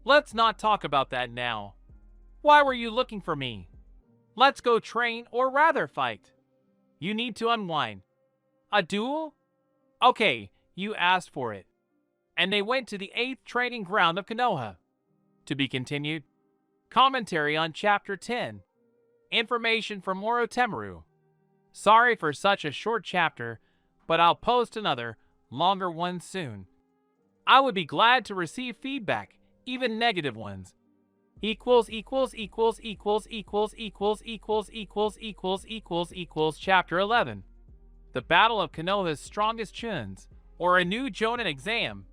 Let's not talk about that now. Why were you looking for me? Let's go train or rather fight. You need to unwind. A duel? Okay, you asked for it. And they went to the 8th training ground of Konoha. To be continued. Commentary on Chapter 10. Information from Orochimaru. Sorry for such a short chapter, but I'll post another, longer one soon. I would be glad to receive feedback, even negative ones. Chapter 11. The Battle of Konoha's Strongest Chuns, or a New Jonin Exam.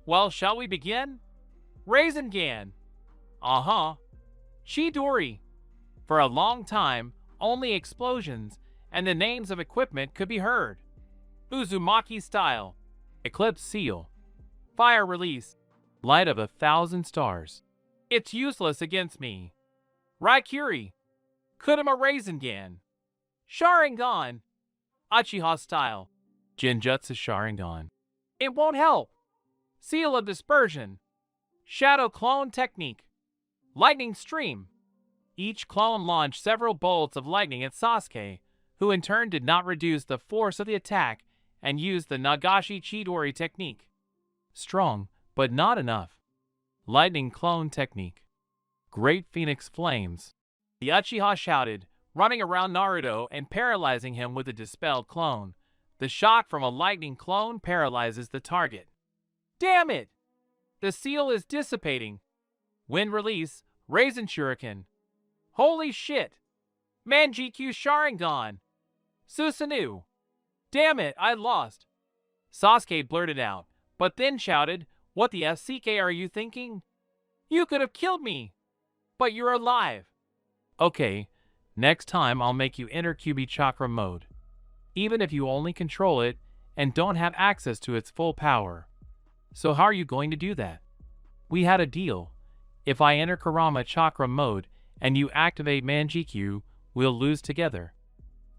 Well, shall we begin? Rasengan. Chidori. For a long time, only explosions and the names of equipment could be heard. Uzumaki style. Eclipse seal. Fire release. Light of 1,000 stars. It's useless against me. Raikiri. Kurama Rasengan. Sharingan. Uchiha style. Genjutsu Sharingan. It won't help. Seal of dispersion. Shadow clone technique. Lightning stream. Each clone launched several bolts of lightning at Sasuke, who in turn did not reduce the force of the attack and used the Nagashi Chidori technique. Strong, but not enough. Lightning clone technique. Great Phoenix flames. The Uchiha shouted, running around Naruto and paralyzing him with a dispelled clone. The shock from a lightning clone paralyzes the target. Damn it! The seal is dissipating. Wind release, Raisin Shuriken. Holy shit! Manjikyu Sharingan. Susanoo. Damn it, I lost. Sasuke blurted out, but then shouted, what the FCK are you thinking? You could have killed me. But you're alive. Okay, next time I'll make you enter Kyuubi Chakra mode. Even if you only control it and don't have access to its full power. So how are you going to do that? We had a deal. If I enter Kurama Chakra mode and you activate Manjikyu, we'll lose together.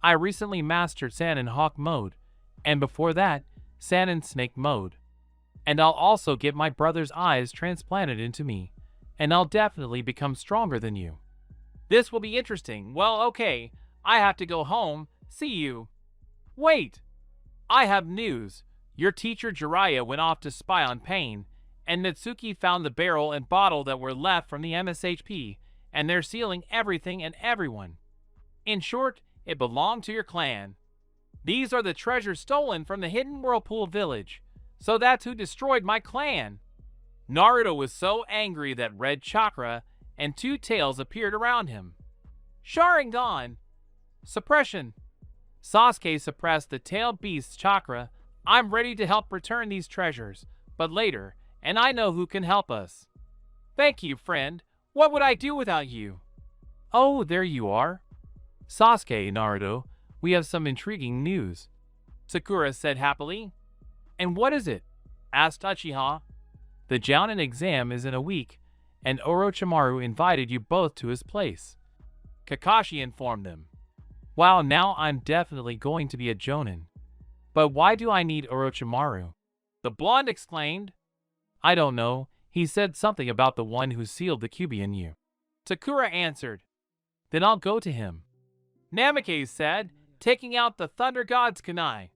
I recently mastered Sannin Hawk mode, and before that, Sannin Snake mode. And I'll also get my brother's eyes transplanted into me, and I'll definitely become stronger than you. This will be interesting. Well, okay, I have to go home. See you. Wait! I have news. Your teacher Jiraiya went off to spy on Pain, and Natsuki found the barrel and bottle that were left from the MSHP, and they're sealing everything and everyone. In short, it belonged to your clan. These are the treasures stolen from the Hidden Whirlpool village, so that's who destroyed my clan. Naruto was so angry that red chakra and two tails appeared around him. Sharingan! Suppression. Sasuke suppressed the tailed beast's chakra. I'm ready to help return these treasures, but later, and I know who can help us. Thank you, friend. What would I do without you? Oh, there you are. Sasuke, Naruto, we have some intriguing news. Sakura said happily. And what is it? Asked Uchiha. The Jounin exam is in a week, and Orochimaru invited you both to his place. Kakashi informed them. Wow, now I'm definitely going to be a Jounin. But why do I need Orochimaru? The blonde exclaimed. I don't know. He said something about the one who sealed the Kyuubi in you. Sakura answered. Then I'll go to him. Namikaze said, taking out the Thunder God's kunai.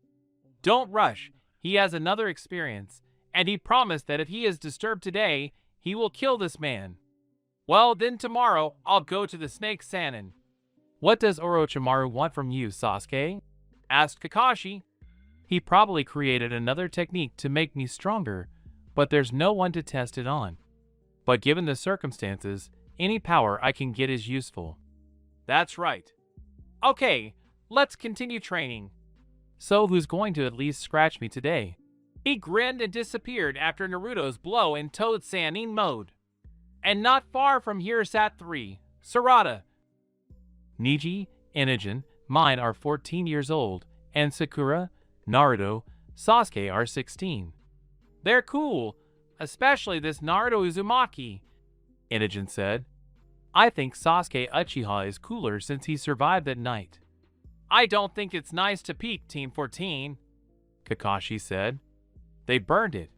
Don't rush. He has another experience, and he promised that if he is disturbed today, he will kill this man. Well, then tomorrow I'll go to the Snake Sannin. What does Orochimaru want from you, Sasuke? Asked Kakashi. He probably created another technique to make me stronger, but there's no one to test it on. But given the circumstances, any power I can get is useful. That's right. Okay, let's continue training. So who's going to at least scratch me today? He grinned and disappeared after Naruto's blow in Toad Sannin mode. And not far from here sat 3, Sarada. Neji, Inogen, mine are 14 years old, and Sakura, Naruto, Sasuke are 16. They're cool, especially this Naruto Uzumaki, Inogen said. I think Sasuke Uchiha is cooler since he survived that night. I don't think it's nice to peek, Team 14, Kakashi said. They burned it.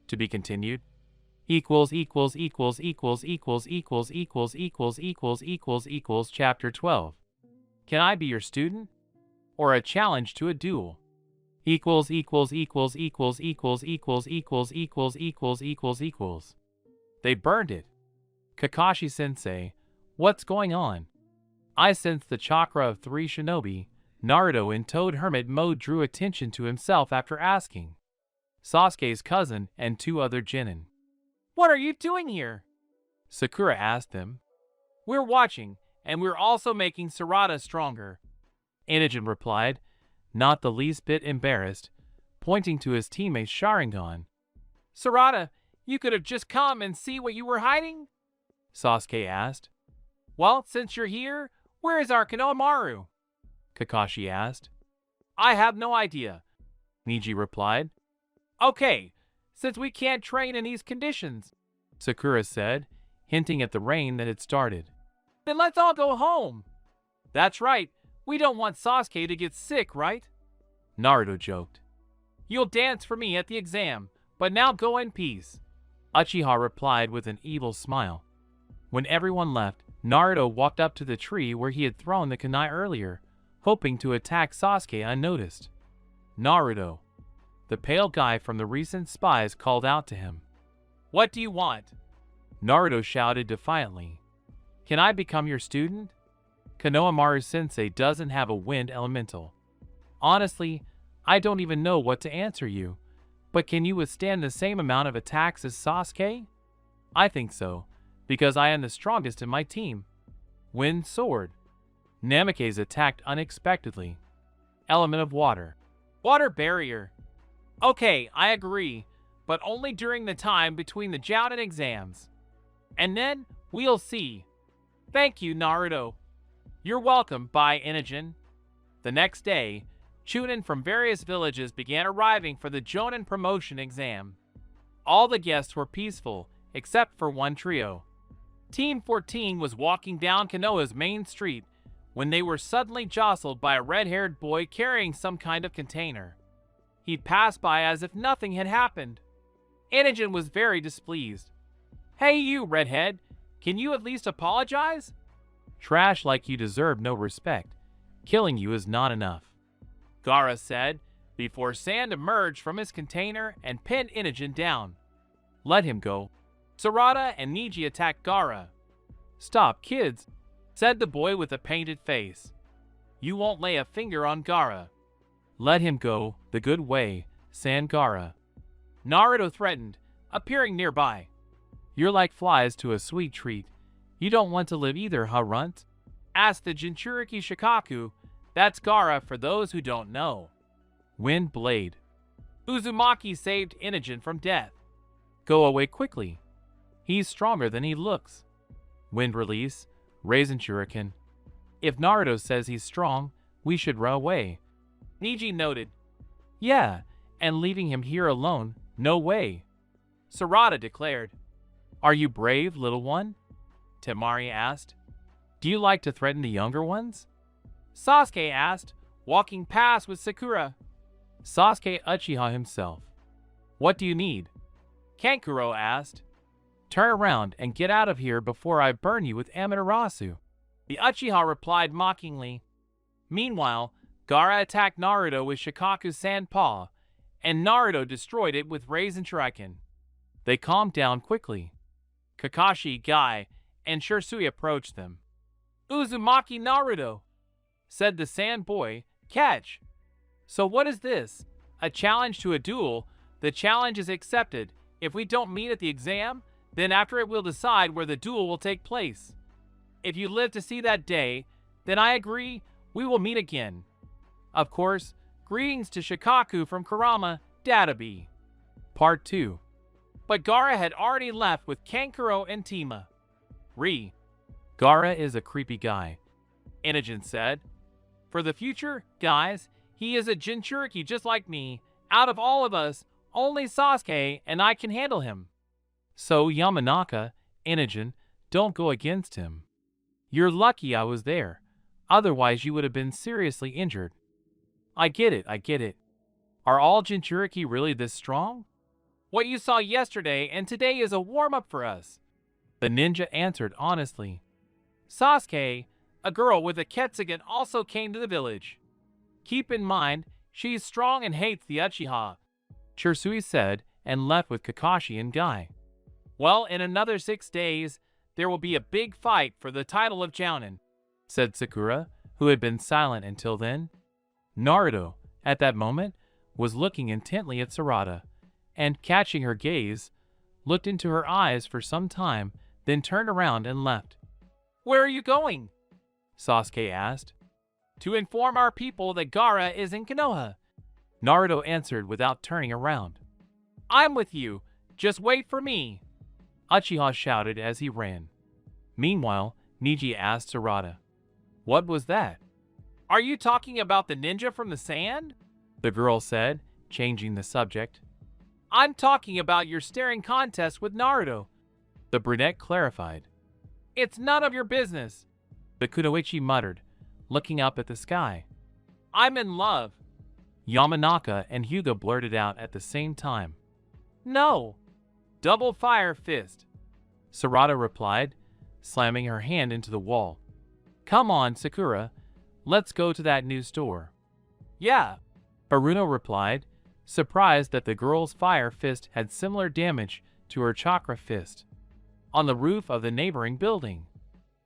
To be continued. Chapter 12. Can I be your student? Or a challenge to a duel? They burned it. Kakashi-sensei, what's going on? I sense the chakra of 3 shinobi. Naruto in Toad Hermit mode drew attention to himself after asking. Sasuke's cousin and 2 other genin. What are you doing here? Sakura asked him. We're watching, and we're also making Sarada stronger. Inogen replied, not the least bit embarrassed, pointing to his teammate Sharingan. Sarada, you could have just come and see what you were hiding? Sasuke asked. Well, since you're here, where is our Konohamaru? Kakashi asked. I have no idea, Neji replied. Okay, since we can't train in these conditions, Sakura said, hinting at the rain that had started. Then let's all go home. That's right, we don't want Sasuke to get sick, right? Naruto joked. You'll dance for me at the exam, but now go in peace, Uchiha replied with an evil smile. When everyone left, Naruto walked up to the tree where he had thrown the kunai earlier, hoping to attack Sasuke unnoticed. Naruto, the pale guy from the recent spies, called out to him. What do you want? Naruto shouted defiantly. Can I become your student? Konohamaru-sensei doesn't have a wind elemental. Honestly, I don't even know what to answer you, but can you withstand the same amount of attacks as Sasuke? I think so, because I am the strongest in my team. Wind sword. Namake's attacked unexpectedly. Element of water. Water barrier. Okay, I agree, but only during the time between the Jounin exams. And then, we'll see. Thank you, Naruto. You're welcome, bye, Inogen. The next day, Chunin from various villages began arriving for the Jounin promotion exam. All the guests were peaceful, except for one trio. Team 14 was walking down Konoha's main street when they were suddenly jostled by a red-haired boy carrying some kind of container. He'd passed by as if nothing had happened. Inogen was very displeased. Hey you, redhead, can you at least apologize? Trash like you deserve no respect. Killing you is not enough, Gaara said, before Sand emerged from his container and pinned Inogen down. Let him go. Sarada and Neji attacked Gaara. Stop, kids, said the boy with a painted face. You won't lay a finger on Gaara. Let him go the good way, San Gaara. Naruto threatened, appearing nearby. You're like flies to a sweet treat. You don't want to live either, huh, Runt? Asked the Jinchuriki Shikaku. That's Gaara for those who don't know. Wind Blade. Uzumaki saved Inogen from death. Go away quickly. He's stronger than he looks. Wind Release. Raisin Shuriken. If Naruto says he's strong, we should run away. Neji noted. Yeah, and leaving him here alone, no way. Sarada declared. Are you brave, little one? Temari asked. Do you like to threaten the younger ones? Sasuke asked, walking past with Sakura. Sasuke Uchiha himself. What do you need? Kankuro asked. Turn around and get out of here before I burn you with Amaterasu. The Uchiha replied mockingly. Meanwhile, Gaara attacked Naruto with Shikaku's sand paw, and Naruto destroyed it with Raisin Shuriken. They calmed down quickly. Kakashi, Guy, and Shisui approached them. "Uzumaki Naruto," said the sand boy. "Catch." "So what is this? A challenge to a duel? The challenge is accepted. If we don't meet at the exam, then after it we'll decide where the duel will take place. If you live to see that day, then I agree, we will meet again. Of course, greetings to Shikaku from Kurama, Databe." Part 2. But Gaara had already left with Kankuro and Tima. Gaara is a creepy guy, Inogen said. "For the future, guys, he is a Jinchuriki just like me. Out of all of us, only Sasuke and I can handle him." "So Yamanaka, Inogen, don't go against him. You're lucky I was there. Otherwise you would have been seriously injured." I get it. Are all Jinchuriki really this strong?" "What you saw yesterday and today is a warm-up for us," the ninja answered honestly. "Sasuke, a girl with a Ketsugan, also came to the village. Keep in mind, she's strong and hates the Uchiha," Shisui said, and left with Kakashi and Guy. "Well, in another 6 days, there will be a big fight for the title of Jounin," said Sakura, who had been silent until then. Naruto, at that moment, was looking intently at Sarada, and catching her gaze, looked into her eyes for some time, then turned around and left. "Where are you going?" Sasuke asked. "To inform our people that Gaara is in Konoha," Naruto answered without turning around. "I'm with you. Just wait for me," Uchiha shouted as he ran. Meanwhile, Neji asked Sarada, "What was that?" "Are you talking about the ninja from the sand?" the girl said, changing the subject. "I'm talking about your staring contest with Naruto," the brunette clarified. "It's none of your business," the kunoichi muttered, looking up at the sky. "I'm in love," Yamanaka and Hyuga blurted out at the same time. "No." "Double fire fist," Sarada replied, slamming her hand into the wall. "Come on, Sakura. Let's go to that new store." "Yeah," Haruno replied, surprised that the girl's fire fist had similar damage to her chakra fist. "On the roof of the neighboring building."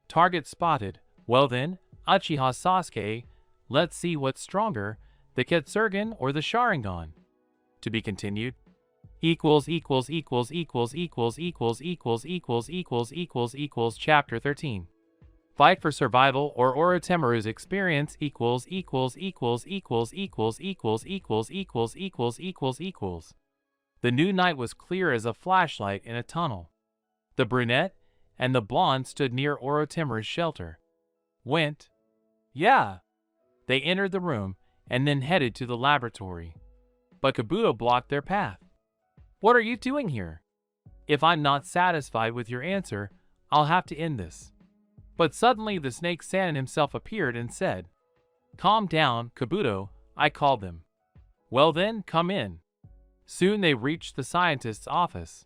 "Target spotted. Well then, Uchiha Sasuke, let's see what's stronger, the Ketsurgan or the Sharingan." To be continued. Chapter 13. Fight for survival or Orochimaru's experience The new night was clear as a flashlight in a tunnel. The brunette and the blonde stood near Orochimaru's shelter. "Went?" "Yeah." They entered the room and then headed to the laboratory. But Kabuto blocked their path. "What are you doing here? If I'm not satisfied with your answer, I'll have to end this." But suddenly the snake Sanin himself appeared and said, "Calm down, Kabuto, I called them." "Well then, come in." Soon they reached the scientist's office.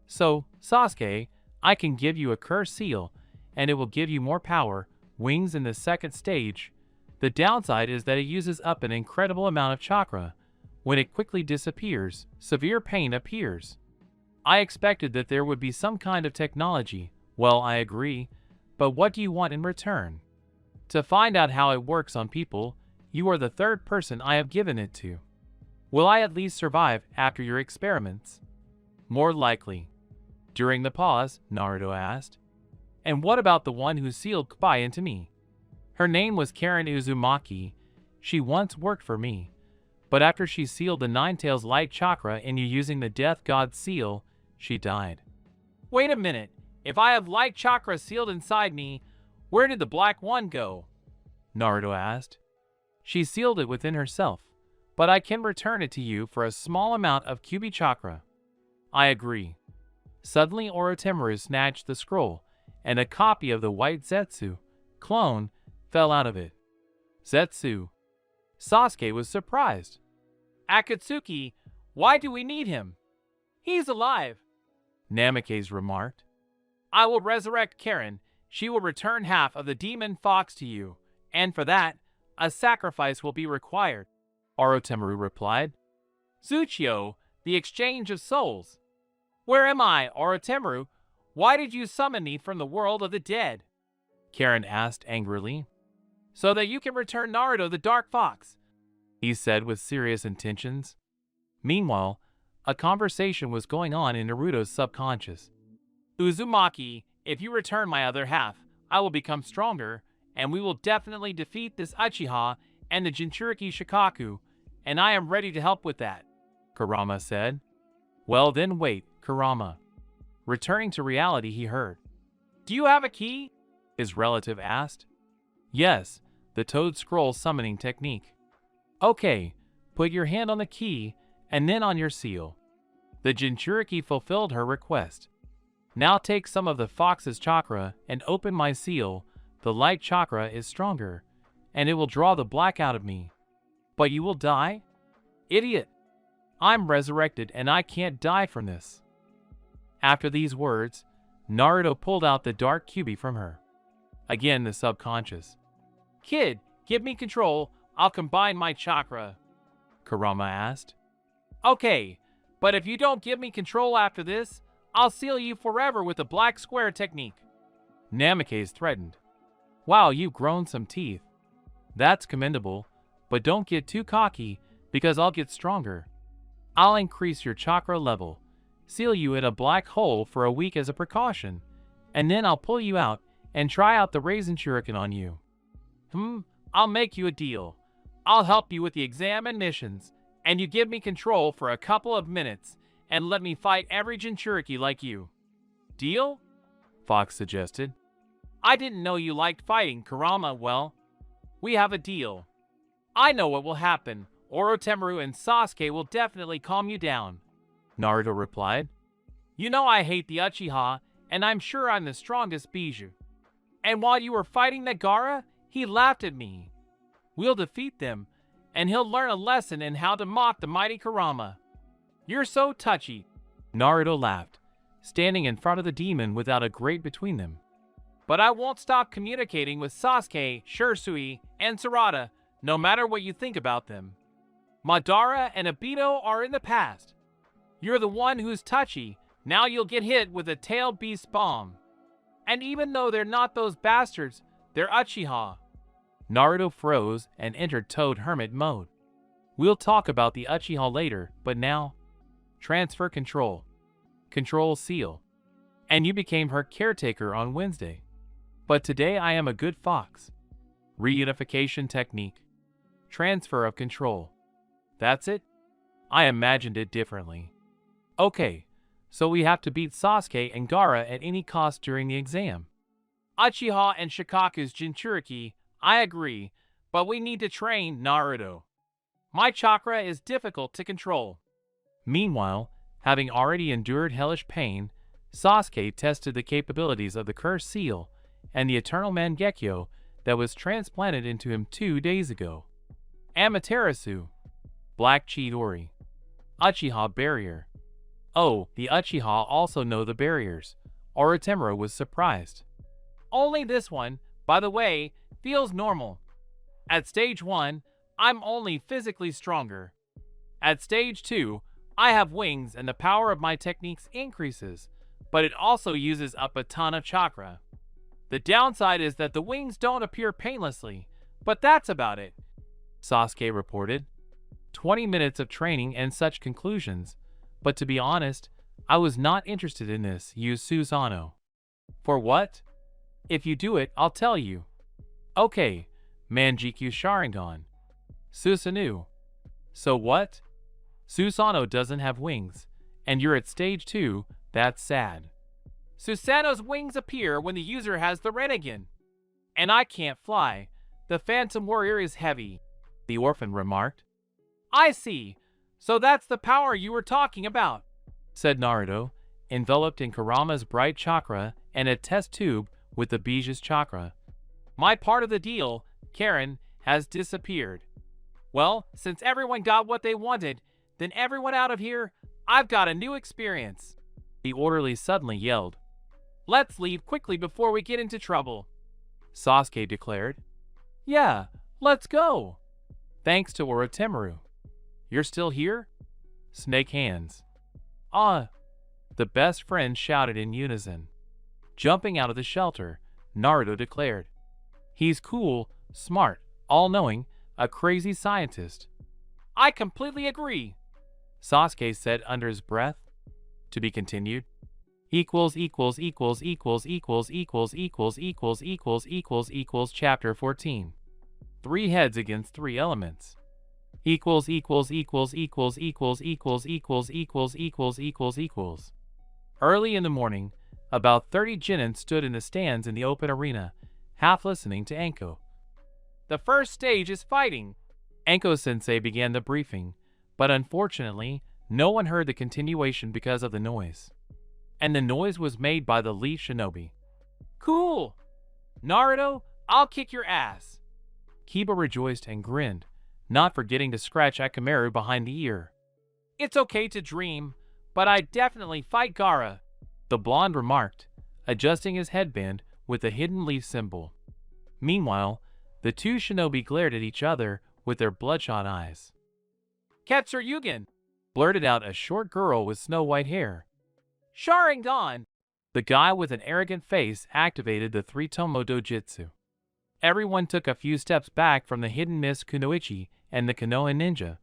"So, Sasuke, I can give you a curse seal, and it will give you more power, wings in the second stage. The downside is that it uses up an incredible amount of chakra. When it quickly disappears, severe pain appears. I expected that there would be some kind of technology. Well, I agree. But what do you want in return? To find out how it works on people, you are the third person I have given it to. Will I at least survive after your experiments?" "More likely." During the pause, Naruto asked, "And what about the one who sealed Kubai into me? Her name was Karen Uzumaki. She once worked for me. But after she sealed the Ninetales light chakra in you using the Death God seal, she died." "Wait a minute. If I have light chakra sealed inside me, where did the black one go?" Naruto asked. "She sealed it within herself, but I can return it to you for a small amount of Kyubi chakra." "I agree." Suddenly Orochimaru snatched the scroll, and a copy of the white Zetsu clone fell out of it. "Zetsu." Sasuke was surprised. "Akatsuki, why do we need him?" "He's alive," Namikaze remarked. "I will resurrect Karen. She will return half of the demon fox to you, and for that, a sacrifice will be required," Orochimaru replied. "Zuchio, the exchange of souls." "Where am I, Orochimaru? Why did you summon me from the world of the dead? Karen asked angrily. So that you can return Naruto the Dark Fox, he said with serious intentions. Meanwhile, a conversation was going on in Naruto's subconscious. Uzumaki, if you return my other half, I will become stronger, and we will definitely defeat this Uchiha and the Jinchuriki Shikaku, and I am ready to help with that, Kurama said. Well then wait, Kurama. Returning to reality, he heard. Do you have a key? His relative asked. Yes, the Toad Scroll summoning technique. Okay, put your hand on the key and then on your seal. The Jinchuriki fulfilled her request. Now take some of the fox's chakra and open my seal. The light chakra is stronger, and it will draw the black out of me. But you will die? Idiot! I'm resurrected and I can't die from this. After these words, Naruto pulled out the dark Kyuubi from her. Again the subconscious. Kid, give me control, I'll combine my chakra, Kurama asked. Okay, but if you don't give me control after this, I'll seal you forever with the black square technique, Namikaze threatened. Wow, you've grown some teeth. That's commendable, but don't get too cocky because I'll get stronger. I'll increase your chakra level, seal you in a black hole for a week as a precaution, and then I'll pull you out and try out the Raisin Shuriken on you. I'll make you a deal. I'll help you with the exam and missions, and you give me control for a couple of minutes and let me fight every Jinchuriki like you. Deal? Fox suggested. I didn't know you liked fighting, Kurama. Well, we have a deal. I know what will happen. Orochimaru and Sasuke will definitely calm you down, Naruto replied. You know I hate the Uchiha, and I'm sure I'm the strongest Biju. And while you were fighting Nagara, he laughed at me. We'll defeat them, and he'll learn a lesson in how to mock the mighty Kurama. You're so touchy, Naruto laughed, standing in front of the demon without a grate between them. But I won't stop communicating with Sasuke, Shisui, and Sarada, no matter what you think about them. Madara and Obito are in the past. You're the one who's touchy, now you'll get hit with a tailed beast bomb. And even though they're not those bastards, they're Uchiha. Naruto froze and entered Toad Hermit mode. We'll talk about the Uchiha later, but now, transfer control. Control seal. And you became her caretaker on Wednesday. But today I am a good fox. Reunification technique. Transfer of control. That's it? I imagined it differently. Okay, so we have to beat Sasuke and Gaara at any cost during the exam. Uchiha and Shikaku's Jinchuriki, I agree, but we need to train Naruto. My chakra is difficult to control. Meanwhile, having already endured hellish pain, Sasuke tested the capabilities of the cursed seal and the eternal Mangekyo that was transplanted into him 2 days ago. Amaterasu, Black Chidori, Uchiha Barrier. Oh, the Uchiha also know the barriers. Orochimaru was surprised. Only this one, by the way, feels normal. At stage 1, I'm only physically stronger. At stage 2, I have wings and the power of my techniques increases, but it also uses up a ton of chakra. The downside is that the wings don't appear painlessly, but that's about it, Sasuke reported. 20 minutes of training and such conclusions, but to be honest, I was not interested in this, use Susanoo. For what? If you do it, I'll tell you. Okay, Manjikyu Sharingan. Susanoo. So what? Susanoo doesn't have wings, and you're at stage 2, that's sad. Susanoo's wings appear when the user has the Rinnegan. And I can't fly. The Phantom Warrior is heavy, the orphan remarked. I see. So that's the power you were talking about, said Naruto, enveloped in Kurama's bright chakra and a test tube with the Biju's chakra. My part of the deal, Karen, has disappeared. Well, since everyone got what they wanted, then everyone out of here, I've got a new experience, the orderly suddenly yelled. Let's leave quickly before we get into trouble, Sasuke declared. Yeah, let's go. Thanks to Orochimaru. You're still here? Snake hands. The best friends shouted in unison. Jumping out of the shelter, Naruto declared, "He's cool, smart, all-knowing, a crazy scientist." "I completely agree," Sasuke said under his breath. To be continued. Chapter 14. Three heads against three elements. Early in the morning, about 30 Genin stood in the stands in the open arena, half listening to Anko. "The first stage is fighting." Anko-sensei began the briefing, but unfortunately, no one heard the continuation because of the noise. And the noise was made by the lead shinobi. "Cool! Naruto, I'll kick your ass!" Kiba rejoiced and grinned, not forgetting to scratch Akamaru behind the ear. "It's okay to dream, but I'd definitely fight Gaara," the blonde remarked, adjusting his headband with the hidden leaf symbol. Meanwhile, the two shinobi glared at each other with their bloodshot eyes. "Ketsuryugen!" blurted out a short girl with snow-white hair. "Sharingan!" The guy with an arrogant face activated the three-tomo dojutsu. Everyone took a few steps back from the hidden mist kunoichi and the Konoha ninja,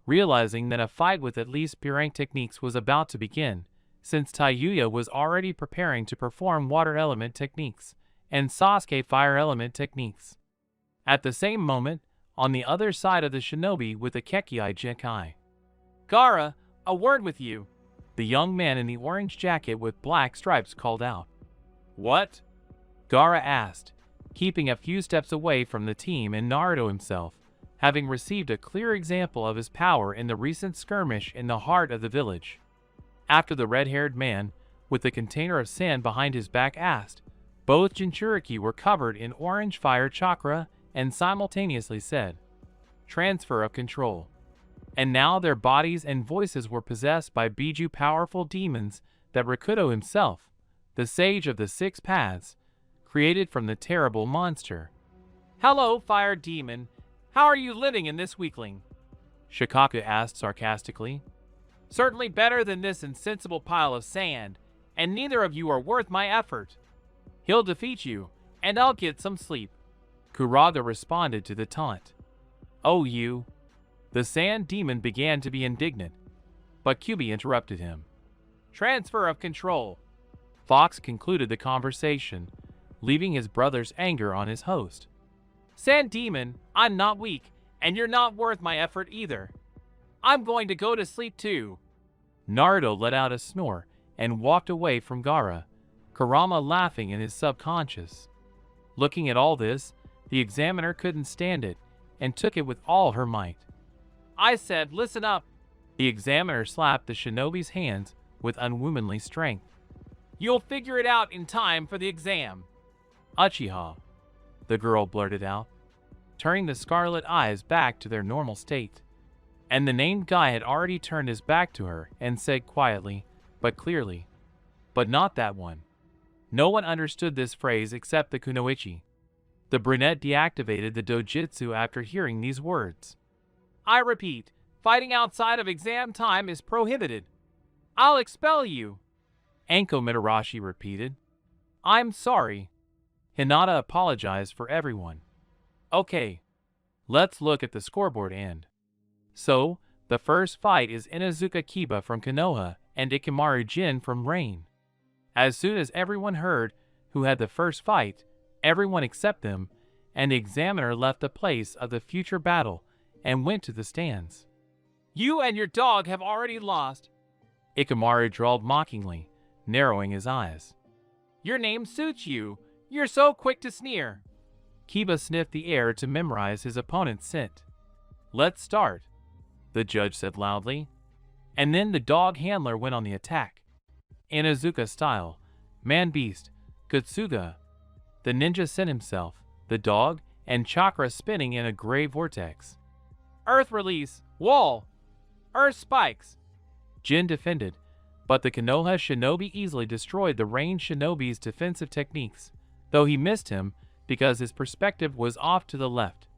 realizing that a fight with at least B-rank techniques was about to begin, since Taiyuya was already preparing to perform water element techniques and Sasuke fire element techniques. At the same moment, on the other side of the shinobi with the Kekkei Genkai. "Gaara, a word with you," the young man in the orange jacket with black stripes called out. "What?" Gaara asked, keeping a few steps away from the team and Naruto himself, having received a clear example of his power in the recent skirmish in the heart of the village. After the red-haired man, with the container of sand behind his back asked, both Jinchuriki were covered in orange fire chakra and simultaneously said, "Transfer of control." And now their bodies and voices were possessed by Biju powerful demons that Rakuto himself, the sage of the six paths, created from the terrible monster. "Hello, fire demon. How are you living in this weakling?" Shikaku asked sarcastically. "Certainly better than this insensible pile of sand, and neither of you are worth my effort. He'll defeat you, and I'll get some sleep." Kuraga responded to the taunt. "Oh, you." The sand demon began to be indignant, but Kyubi interrupted him. "Transfer of control." Fox concluded the conversation, leaving his brother's anger on his host. "Sand demon, I'm not weak, and you're not worth my effort either. I'm going to go to sleep too." Naruto let out a snore and walked away from Gaara, Kurama laughing in his subconscious. Looking at all this, the examiner couldn't stand it and took it with all her might. "I said, listen up." The examiner slapped the shinobi's hands with unwomanly strength. "You'll figure it out in time for the exam." "Uchiha," the girl blurted out, turning the scarlet eyes back to their normal state. And the named guy had already turned his back to her and said quietly, but clearly, "But not that one." No one understood this phrase except the kunoichi. The brunette deactivated the dojutsu after hearing these words. "I repeat, fighting outside of exam time is prohibited. I'll expel you." Anko Mitarashi repeated. "I'm sorry." Hinata apologized for everyone. "Okay, let's look at the scoreboard end." So, the first fight is Inuzuka Kiba from Konoha and Ikamaru Jin from Rain. As soon as everyone heard who had the first fight, everyone except them, and the examiner left the place of the future battle and went to the stands. "You and your dog have already lost," Ikamaru drawled mockingly, narrowing his eyes. "Your name suits you. You're so quick to sneer." Kiba sniffed the air to memorize his opponent's scent. "Let's start," the judge said loudly. And then the dog handler went on the attack. Inuzuka style, man-beast, Kutsuga. The ninja sent himself, the dog, and chakra spinning in a gray vortex. "Earth release, wall, earth spikes." Jin defended, but the Konoha shinobi easily destroyed the Rain shinobi's defensive techniques, though he missed him because his perspective was off to the left.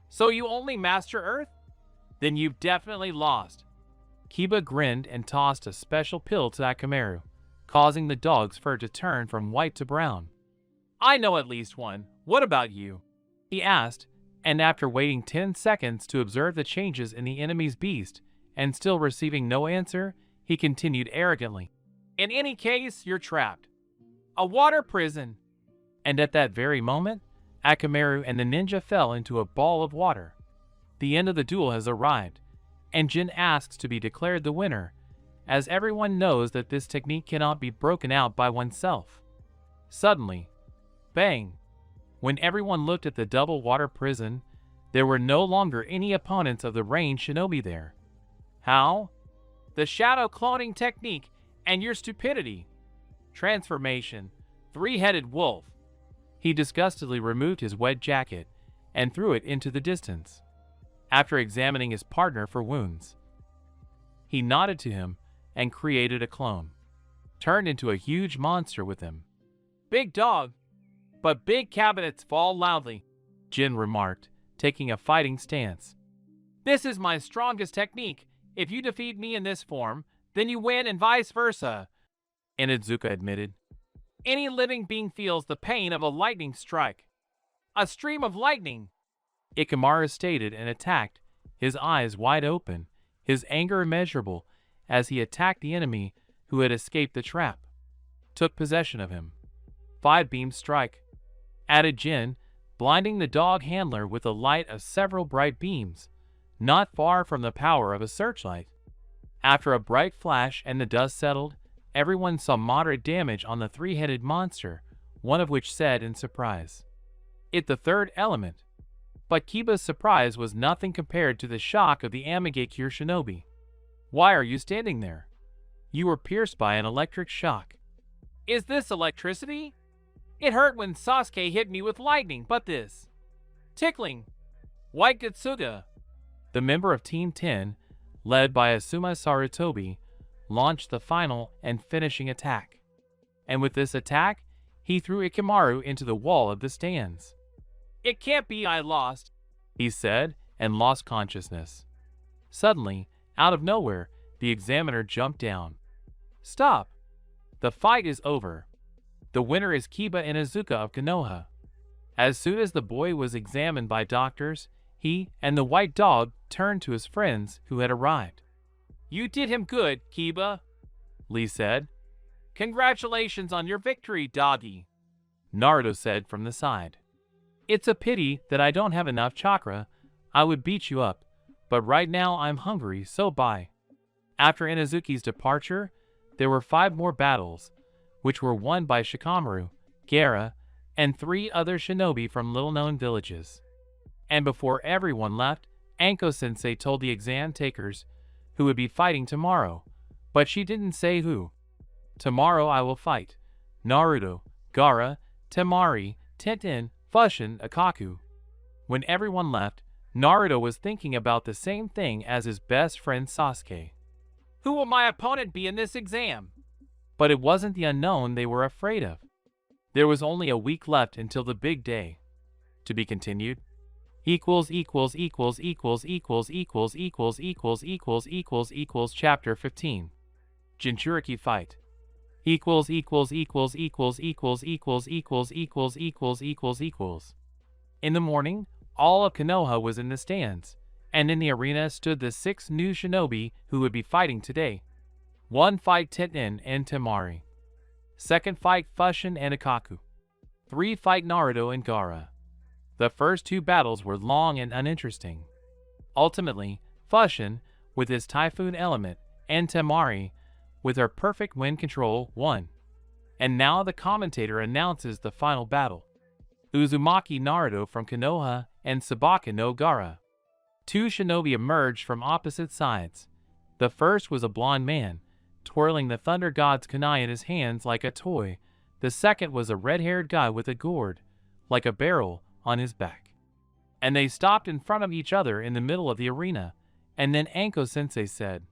"So you only master Earth? Then you've definitely lost." Kiba grinned and tossed a special pill to Akamaru, causing the dog's fur to turn from white to brown. "I know at least one. What about you?" he asked, and after waiting 10 seconds to observe the changes in the enemy's beast and still receiving no answer, he continued arrogantly, "In any case, you're trapped. A water prison." And at that very moment, Akamaru and the ninja fell into a ball of water. The end of the duel has arrived, and Jin asks to be declared the winner, as everyone knows that this technique cannot be broken out by oneself. Suddenly, bang! When everyone looked at the double water prison, there were no longer any opponents of the ranged shinobi there. "How? The shadow cloning technique and your stupidity. Transformation, three-headed wolf." He disgustedly removed his wet jacket and threw it into the distance. After examining his partner for wounds, he nodded to him and created a clone, turned into a huge monster with him. "Big dog, but big cabinets fall loudly," Jin remarked, taking a fighting stance. "This is my strongest technique. If you defeat me in this form, then you win and vice versa," Inizuka admitted. "Any living being feels the pain of a lightning strike. A stream of lightning," Ikamaru stated and attacked, his eyes wide open, his anger immeasurable as he attacked the enemy who had escaped the trap. Took possession of him. 5-beam strike, added Jin, blinding the dog handler with the light of several bright beams, not far from the power of a searchlight. After a bright flash and the dust settled, everyone saw moderate damage on the three-headed monster, one of which said in surprise, "It the third element." But Kiba's surprise was nothing compared to the shock of the Amigakure shinobi. "Why are you standing there? You were pierced by an electric shock." "Is this electricity? It hurt when Sasuke hit me with lightning, but this tickling. White Gutsuga." The member of Team 10, led by Asuma Sarutobi, launched the final and finishing attack. And with this attack, he threw Ikamaru into the wall of the stands. "It can't be I lost," he said, and lost consciousness. Suddenly, out of nowhere, the examiner jumped down. "Stop! The fight is over. The winner is Kiba Inizuka of Konoha." As soon as the boy was examined by doctors, he and the white dog turned to his friends who had arrived. "You did him good, Kiba," Lee said. "Congratulations on your victory, doggy," Naruto said from the side. "It's a pity that I don't have enough chakra. I would beat you up, but right now I'm hungry, so bye." After Inizuki's departure, there were 5 more battles, which were won by Shikamaru, Gaara, and 3 other shinobi from little-known villages. And before everyone left, Anko-sensei told the exam takers who would be fighting tomorrow, but she didn't say who. "Tomorrow I will fight Naruto, Gaara, Temari, Tenten, Fushin, Akaku." When everyone left, Naruto was thinking about the same thing as his best friend Sasuke. "Who will my opponent be in this exam?" But it wasn't the unknown they were afraid of. There was only a week left until the big day. To be continued. Chapter 15. Jinchuriki fight. In the morning, all of Konoha was in the stands, and in the arena stood the 6 new shinobi who would be fighting today. 1 fight Tenten and Temari. 2nd fight Fushin and Akaku. 3 fight Naruto and Gaara. The first 2 battles were long and uninteresting. Ultimately, Fushin, with his typhoon element, and Temari, with her perfect wind control, won. And now the commentator announces the final battle. Uzumaki Naruto from Konoha and Sabaka no Gaara. 2 shinobi emerged from opposite sides. The first was a blonde man, twirling the Thunder God's kunai in his hands like a toy. The second was a red-haired guy with a gourd, like a barrel, on his back. And they stopped in front of each other in the middle of the arena, and then Anko-sensei said,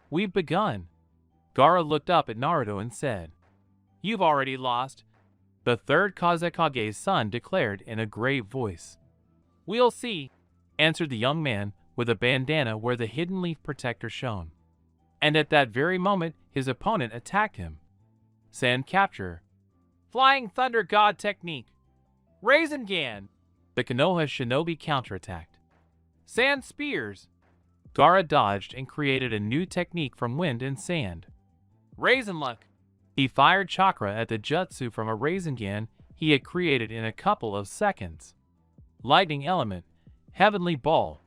"We've begun." Gaara looked up at Naruto and said, "You've already lost," the third Kazekage's son declared in a grave voice. "We'll see," answered the young man with a bandana where the hidden leaf protector shone. And at that very moment, his opponent attacked him. Sand capture. Flying Thunder God technique. Rasengan. The Konoha shinobi counterattacked. Sand spears. Gaara dodged and created a new technique from wind and sand. Raisin luck. He fired chakra at the jutsu from a Rasengan he had created in a couple of seconds. Lightning element. Heavenly ball.